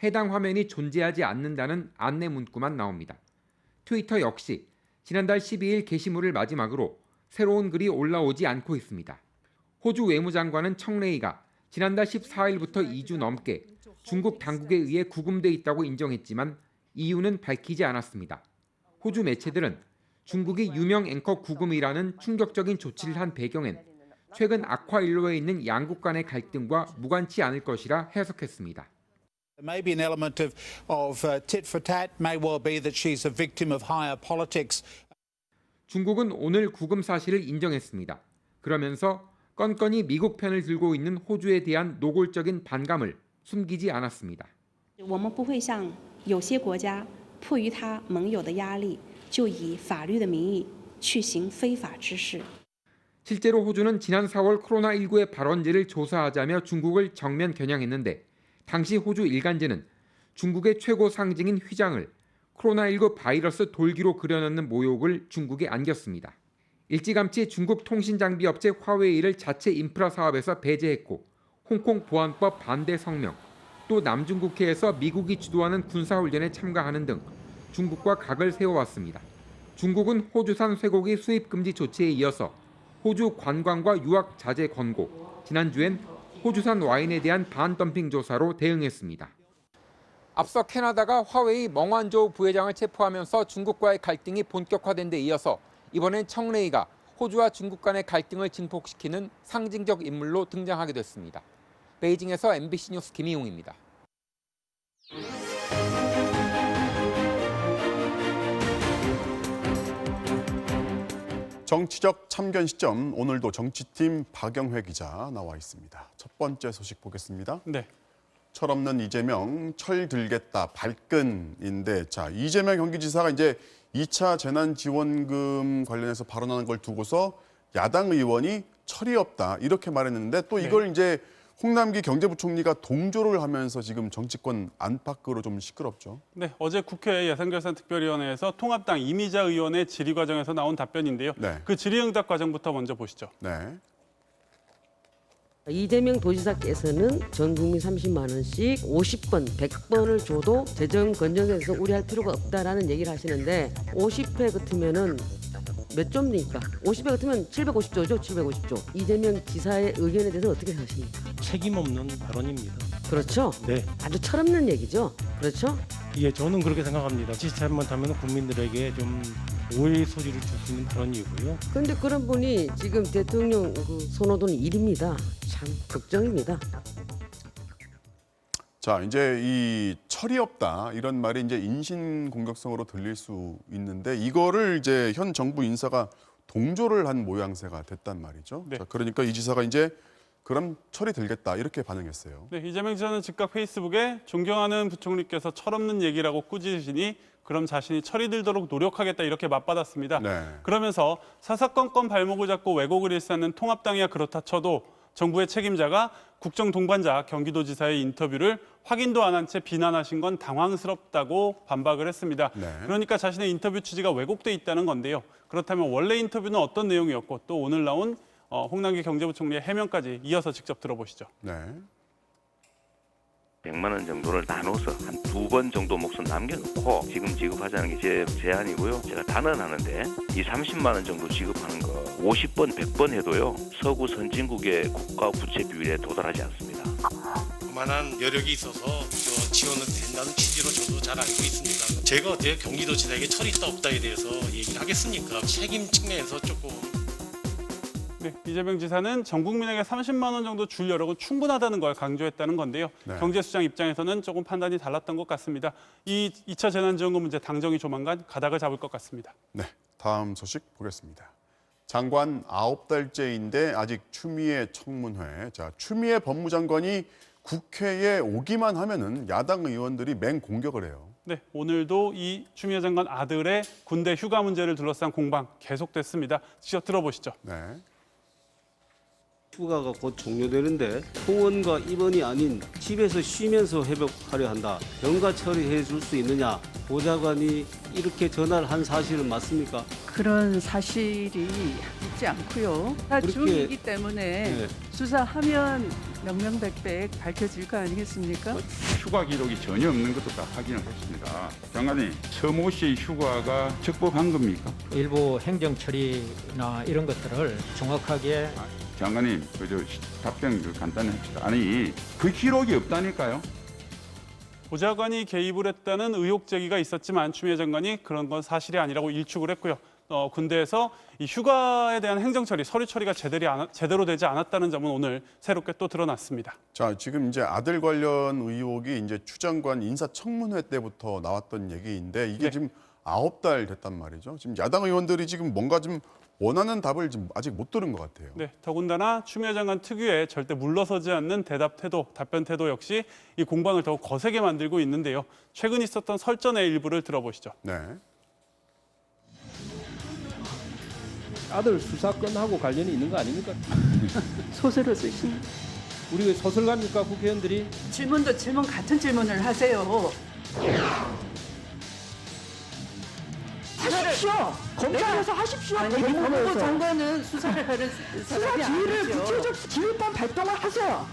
해당 화면이 존재하지 않는다는 안내 문구만 나옵니다. 트위터 역시 지난달 12일 게시물을 마지막으로 새로운 글이 올라오지 않고 있습니다. 호주 외무장관은 청레이가 지난달 14일부터 2주 넘게 중국 당국에 의해 구금돼 있다고 인정했지만 이유는 밝히지 않았습니다. 호주 매체들은 중국이 유명 앵커 구금이라는 충격적인 조치를 한 배경엔 최근 악화일로에 있는 양국 간의 갈등과 무관치 않을 것이라 해석했습니다. Maybe an element of tit for tat may well be that she's a victim of higher politics. 중국은 오늘 구금 사실을 인정했습니다. 그러면서 건건이 미국 편을 들고 있는 호주에 대한 노골적인 반감을 숨기지 않았습니다. 我们不会像有些国家迫于他盟友的压力，就以法律的名义去行非法之事。 실제로 호주는 지난 4월 코로나19의 발원지를 조사하자며 중국을 정면 겨냥했는데 당시 호주 일간지는 중국의 최고 상징인 휘장을 코로나19 바이러스 돌기로 그려넣는 모욕을 중국에 안겼습니다. 일찌감치 중국 통신장비업체 화웨이를 자체 인프라 사업에서 배제했고 홍콩 보안법 반대 성명, 또 남중국해에서 미국이 주도하는 군사훈련에 참가하는 등 중국과 각을 세워왔습니다. 중국은 호주산 쇠고기 수입 금지 조치에 이어서 호주 관광과 유학 자제 권고, 지난주엔 호주산 와인에 대한 반덤핑 조사로 대응했습니다. 앞서 캐나다가 화웨이 멍완조우 부회장을 체포하면서 중국과의 갈등이 본격화된 데 이어서 이번엔 청레이가 호주와 중국 간의 갈등을 증폭시키는 상징적 인물로 등장하게 됐습니다. 베이징에서 MBC 뉴스 김희용입니다. 정치적 참견 시점, 오늘도 정치팀 박영회 기자 나와 있습니다. 첫 번째 소식 보겠습니다. 네. 철없는 이재명, 철 들겠다, 발끈인데, 자, 이재명 경기지사가 이제 2차 재난지원금 관련해서 발언하는 걸 두고서 야당 의원이 철이 없다 이렇게 말했는데 또 이걸 이제 홍남기 경제부총리가 동조를 하면서 지금 정치권 안팎으로 좀 시끄럽죠. 네, 어제 국회 예산결산특별위원회에서 통합당 이미자 의원의 질의 과정에서 나온 답변인데요. 네. 그 질의응답 과정부터 먼저 보시죠. 네. 이재명 도지사께서는 전 국민 30만 원씩 50번, 100번을 줘도 재정 건전에서 우려할 필요가 없다라는 얘기를 하시는데 50회 같으면은 몇 조입니까? 50회 같으면 750조죠, 750조. 이재명 지사의 의견에 대해서 어떻게 생각하십니까? 책임 없는 발언입니다. 그렇죠? 네. 아주 철없는 얘기죠? 그렇죠? 예, 저는 그렇게 생각합니다. 지시 잘못하면 국민들에게 좀 오해의 소지를 줄 수 있는 발언이고요. 근데 그런 분이 지금 대통령 선호도는 1위입니다. 참 걱정입니다. 자, 이제 이 철이 없다 이런 말이 이제 인신 공격성으로 들릴 수 있는데 이거를 이제 현 정부 인사가 동조를 한 모양새가 됐단 말이죠. 네. 자, 그러니까 이 지사가 이제 그럼 철이 들겠다 이렇게 반응했어요. 네, 이재명 지사는 즉각 페이스북에 존경하는 부총리께서 철없는 얘기라고 꾸짖으시니 그럼 자신이 철이 들도록 노력하겠다 이렇게 맞받았습니다. 네. 그러면서 사사건건 발목을 잡고 왜곡을 일삼는 통합당이야 그렇다 쳐도 정부의 책임자가 국정동반자 경기도지사의 인터뷰를 확인도 안 한 채 비난하신 건 당황스럽다고 반박을 했습니다. 네. 그러니까 자신의 인터뷰 취지가 왜곡돼 있다는 건데요. 그렇다면 원래 인터뷰는 어떤 내용이었고 또 오늘 나온 홍남기 경제부총리의 해명까지 이어서 직접 들어보시죠. 네. 100만 원 정도를 나눠서 한 2번 정도 몫은 남겨놓고 지금 지급하자는 게 제 제안이고요. 제가 단언하는데 이 30만 원 정도 지급하는 거 50번, 100번 해도요. 서구 선진국의 국가 부채 비율에 도달하지 않습니다. 그만한 여력이 있어서 지원은 된다는 취지로 저도 잘 알고 있습니다. 제가 어때요? 경기도지사에게 철이 있다 없다에 대해서 얘기를 하겠습니까? 책임 측면에서 조금. 네, 이재명 지사는 전 국민에게 30만 원 정도 줄 여력은 충분하다는 걸 강조했다는 건데요. 네. 경제수장 입장에서는 조금 판단이 달랐던 것 같습니다. 이 2차 재난지원금 문제 당정이 조만간 가닥을 잡을 것 같습니다. 네, 다음 소식 보겠습니다. 장관 9달째인데 아직 추미애 청문회. 자, 추미애 법무장관이 국회에 오기만 하면은 야당 의원들이 맹공격을 해요. 네, 오늘도 이 추미애 장관 아들의 군대 휴가 문제를 둘러싼 공방 계속됐습니다. 직접 들어보시죠. 네. 휴가가 곧 종료되는데 통원과 입원이 아닌 집에서 쉬면서 회복하려 한다. 병가 처리해 줄 수 있느냐. 보좌관이 이렇게 전화를 한 사실은 맞습니까? 그런 사실이 있지 않고요. 다 그렇게- 중이기 때문에 네. 수사하면 명명백백 밝혀질 거 아니겠습니까? 휴가 기록이 전혀 없는 것도 다 확인을 했습니다. 장관님, 서모 씨의 휴가가 적법한 겁니까? 일부 행정 처리나 이런 것들을 정확하게 장관님, 답변 간단히 합시다. 아니, 그 기록이 없다니까요. 보좌관이 개입을 했다는 의혹 제기가 있었지만 추미애 장관이 그런 건 사실이 아니라고 일축을 했고요. 군대에서 이 휴가에 대한 행정 처리, 서류 처리가 제대로 되지 않았다는 점은 오늘 새롭게 또 드러났습니다. 자, 지금 이제 아들 관련 의혹이 이제 추 장관 인사청문회 때부터 나왔던 얘기인데 이게 네. 지금 9달 됐단 말이죠. 지금 야당 의원들이 지금 뭔가 좀 원하는 답을 지금 아직 못 들은 것 같아요. 네, 더군다나 추미애 장관 특유의 절대 물러서지 않는 대답 태도, 답변 태도 역시 이 공방을 더욱 거세게 만들고 있는데요. 최근 있었던 설전의 일부를 들어보시죠. 네. 아들 수사건하고 관련이 있는 거 아닙니까? 소설을 쓰신 우리 소설가입니까 국회의원들이? 질문도 질문 같은 질문을 하세요. 하십시오. 검찰에서 하십시오. 아니, 법무부 장관은 수사를 하는 사람이 아니죠. 수사 구체적 기획반 발동을 하세요.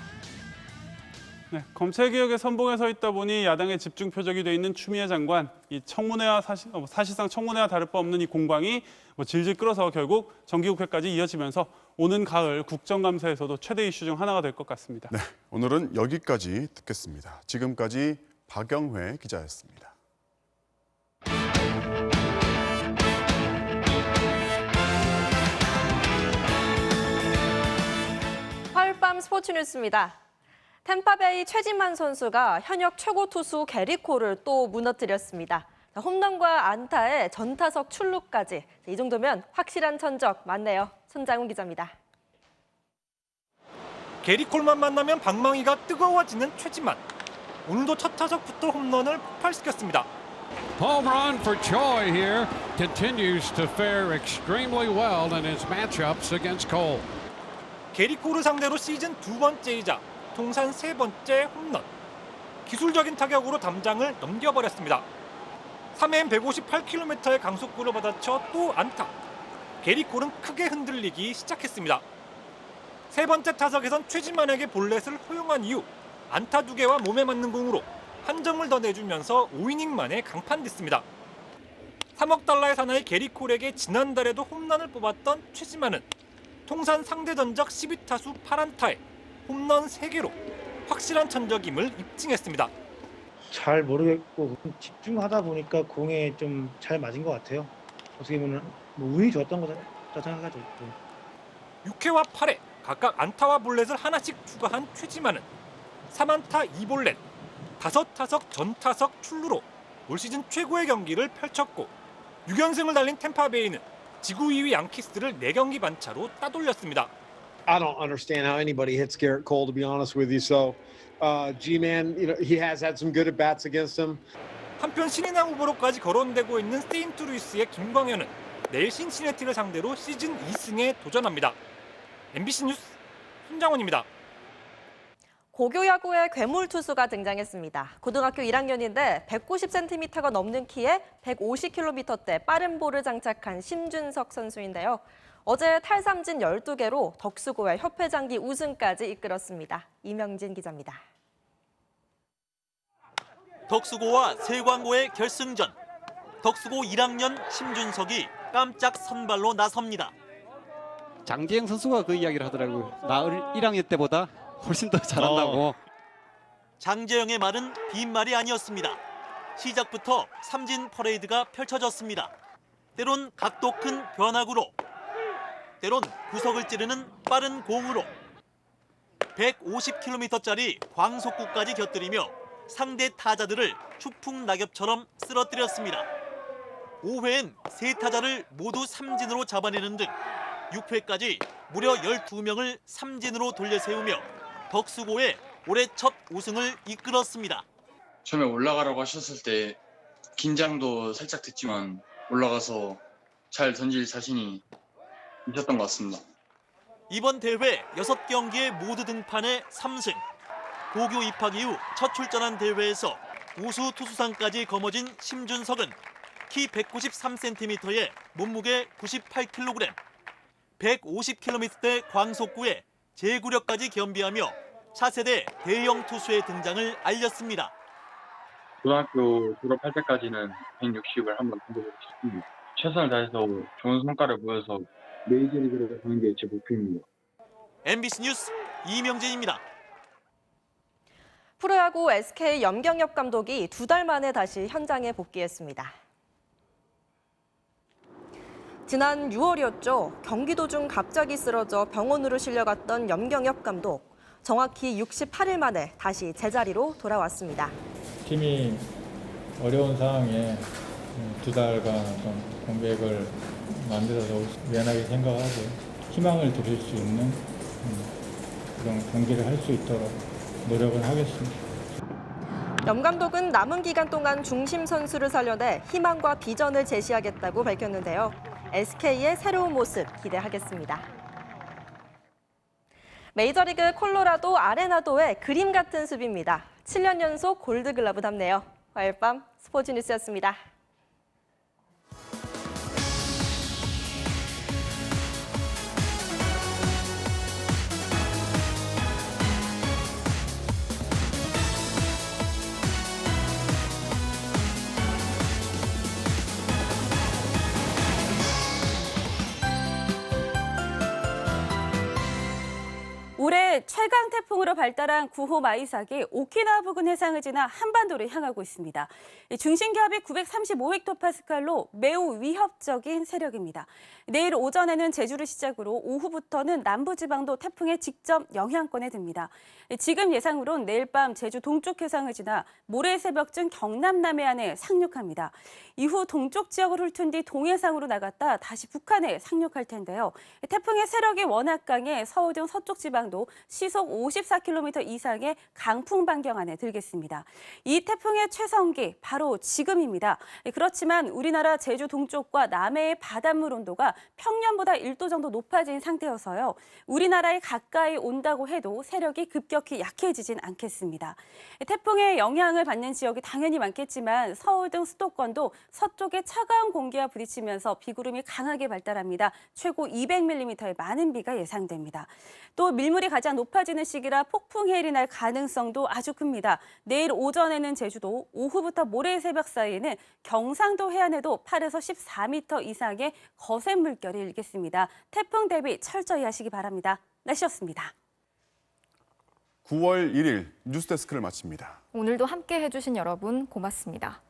네, 검찰개혁의 선봉에 서 있다 보니 야당의 집중 표적이 돼 있는 추미애 장관, 이 청문회와 사실상 청문회와 다를 바 없는 이 공방이 질질 끌어서 결국 정기국회까지 이어지면서 오는 가을 국정감사에서도 최대 이슈 중 하나가 될 것 같습니다. 네, 오늘은 여기까지 듣겠습니다. 지금까지 박영회 기자였습니다. 화요일 밤 스포츠 뉴스입니다. 템파베이 최진만 선수가 현역 최고 투수 게리 콜을 또 무너뜨렸습니다. 홈런과 안타에 전타석 출루까지. 이 정도면 확실한 천적 맞네요. 손장훈 기자입니다. 게리 콜만 만나면 방망이가 뜨거워지는 최진만. 오늘도 첫 타석부터 홈런을 폭발시켰습니다. Home run for Choi here. Continues to fare extremely well in his matchups against Cole. 게리 콜을 상대로 시즌 2번째이자 통산 3번째 홈런. 기술적인 타격으로 담장을 넘겨버렸습니다. 3회 158km의 강속구를 받아쳐 또 안타. 게리 콜은 크게 흔들리기 시작했습니다. 세 번째 타석에선 최진만에게 볼넷을 허용한 이후 안타 2개와 몸에 맞는 공으로 한 점을 더 내주면서 5이닝 만에 강판됐습니다. 3억 달러의 사나이 게리 콜에게 지난달에도 홈런을 뽑았던 최진만은 통산 상대 전적 12타수 8안타에 홈런 3개로 확실한 천적임을 입증했습니다. 잘 모르겠고 집중하다 보니까 공에 좀 잘 맞은 것 같아요. 어떻게 보면 뭐 운이 좋았던 거다 생각하죠. 6회와 8회 각각 안타와 볼넷을 하나씩 추가한 최지만은 3안타 2볼넷, 5타석 전타석 출루로 올 시즌 최고의 경기를 펼쳤고 6연승을 달린 템파베이는 지구 2위 양키스를 4경기 반차로 따돌렸습니다. I don't understand how anybody hits Garrett Cole, to be honest with you. So, G-Man, he has had some good at-bats against him. 한편 신인왕 후보로까지 거론되고 있는 세인트루이스의 김광현은 내일 신시내티를 상대로 시즌 2승에 도전합니다. MBC 뉴스 손장원입니다. 고교 야구에 괴물 투수가 등장했습니다. 고등학교 1학년인데 190cm가 넘는 키에 150km대 빠른 볼을 장착한 심준석 선수인데요. 어제 탈삼진 12개로 덕수고의 협회장기 우승까지 이끌었습니다. 이명진 기자입니다. 덕수고와 세광고의 결승전. 덕수고 1학년 심준석이 깜짝 선발로 나섭니다. 장재영 선수가 그 이야기를 하더라고요. 나 1학년 때보다 훨씬 더 잘한다고. 장재영의 말은 빈말이 아니었습니다. 시작부터 삼진 퍼레이드가 펼쳐졌습니다. 때론 각도 큰 변화구로, 때론 구석을 찌르는 빠른 공으로 150km짜리 광속구까지 곁들이며 상대 타자들을 추풍 낙엽처럼 쓰러뜨렸습니다. 5회엔 3타자를 모두 삼진으로 잡아내는 등 6회까지 무려 12명을 삼진으로 돌려세우며 덕수고의 올해 첫 우승을 이끌었습니다. 처음에 올라가라고 하셨을 때 긴장도 살짝 됐지만 올라가서 잘 던질 자신이 있었던 것 같습니다. 이번 대회 6경기에 모두 등판해 3승. 고교 입학 이후 첫 출전한 대회에서 우수 투수상까지 거머쥔 심준석은 키 193cm에 몸무게 98kg, 150km대 광속구에 제구력까지 겸비하며 차세대 대형 투수의 등장을 알렸습니다. 고등학교 졸업할 때까지는 160을 한번 던져보고 싶습니다. 최선을 다해서 좋은 성과를 보여서 메이저리그를 가는 게 제 목표입니다. MBC 뉴스 이명진입니다. 프로야구 SK 염경엽 감독이 2달 만에 다시 현장에 복귀했습니다. 지난 6월이었죠. 경기 도중 갑자기 쓰러져 병원으로 실려갔던 염경엽 감독. 정확히 68일 만에 다시 제자리로 돌아왔습니다. 팀이 어려운 상황에 2달간 좀 공백을 만들어서 미안하게 생각하고 희망을 드릴 수 있는 그런 경기를 할 수 있도록 노력을 하겠습니다. 염 감독은 남은 기간 동안 중심 선수를 살려내 희망과 비전을 제시하겠다고 밝혔는데요. SK의 새로운 모습 기대하겠습니다. 메이저리그 콜로라도 아레나도의 그림 같은 수비입니다. 7년 연속 골드글러브 답네요. 화요일 밤 스포츠 뉴스였습니다. 올해 최강 태풍으로 발달한 9호 마이삭이 오키나와 부근 해상을 지나 한반도를 향하고 있습니다. 중심기압이 935헥토파스칼로 매우 위협적인 세력입니다. 내일 오전에는 제주를 시작으로 오후부터는 남부지방도 태풍의 직접 영향권에 듭니다. 지금 예상으론 내일 밤 제주 동쪽 해상을 지나 모레 새벽쯤 경남 남해안에 상륙합니다. 이후 동쪽 지역을 훑은 뒤 동해상으로 나갔다 다시 북한에 상륙할 텐데요. 태풍의 세력이 워낙 강해 서울 등 서쪽 지방도 시속 54km 이상의 강풍 반경 안에 들겠습니다. 이 태풍의 최성기 바로 지금입니다. 그렇지만 우리나라 제주 동쪽과 남해의 바닷물 온도가 평년보다 1도 정도 높아진 상태여서요. 우리나라에 가까이 온다고 해도 세력이 급격히 약해지진 않겠습니다. 태풍의 영향을 받는 지역이 당연히 많겠지만 서울 등 수도권도 서쪽에 차가운 공기와 부딪히면서 비구름이 강하게 발달합니다. 최고 200mm의 많은 비가 예상됩니다. 또 밀물이 가장 높아지는 시기라 폭풍 해일이 날 가능성도 아주 큽니다. 내일 오전에는 제주도, 오후부터 모레 새벽 사이에는 경상도 해안에도 8에서 14m 이상의 거센 물결이 일겠습니다. 태풍 대비 철저히 하시기 바랍니다. 날씨였습니다. 9월 1일 뉴스데스크를 마칩니다. 오늘도 함께 해주신 여러분 고맙습니다.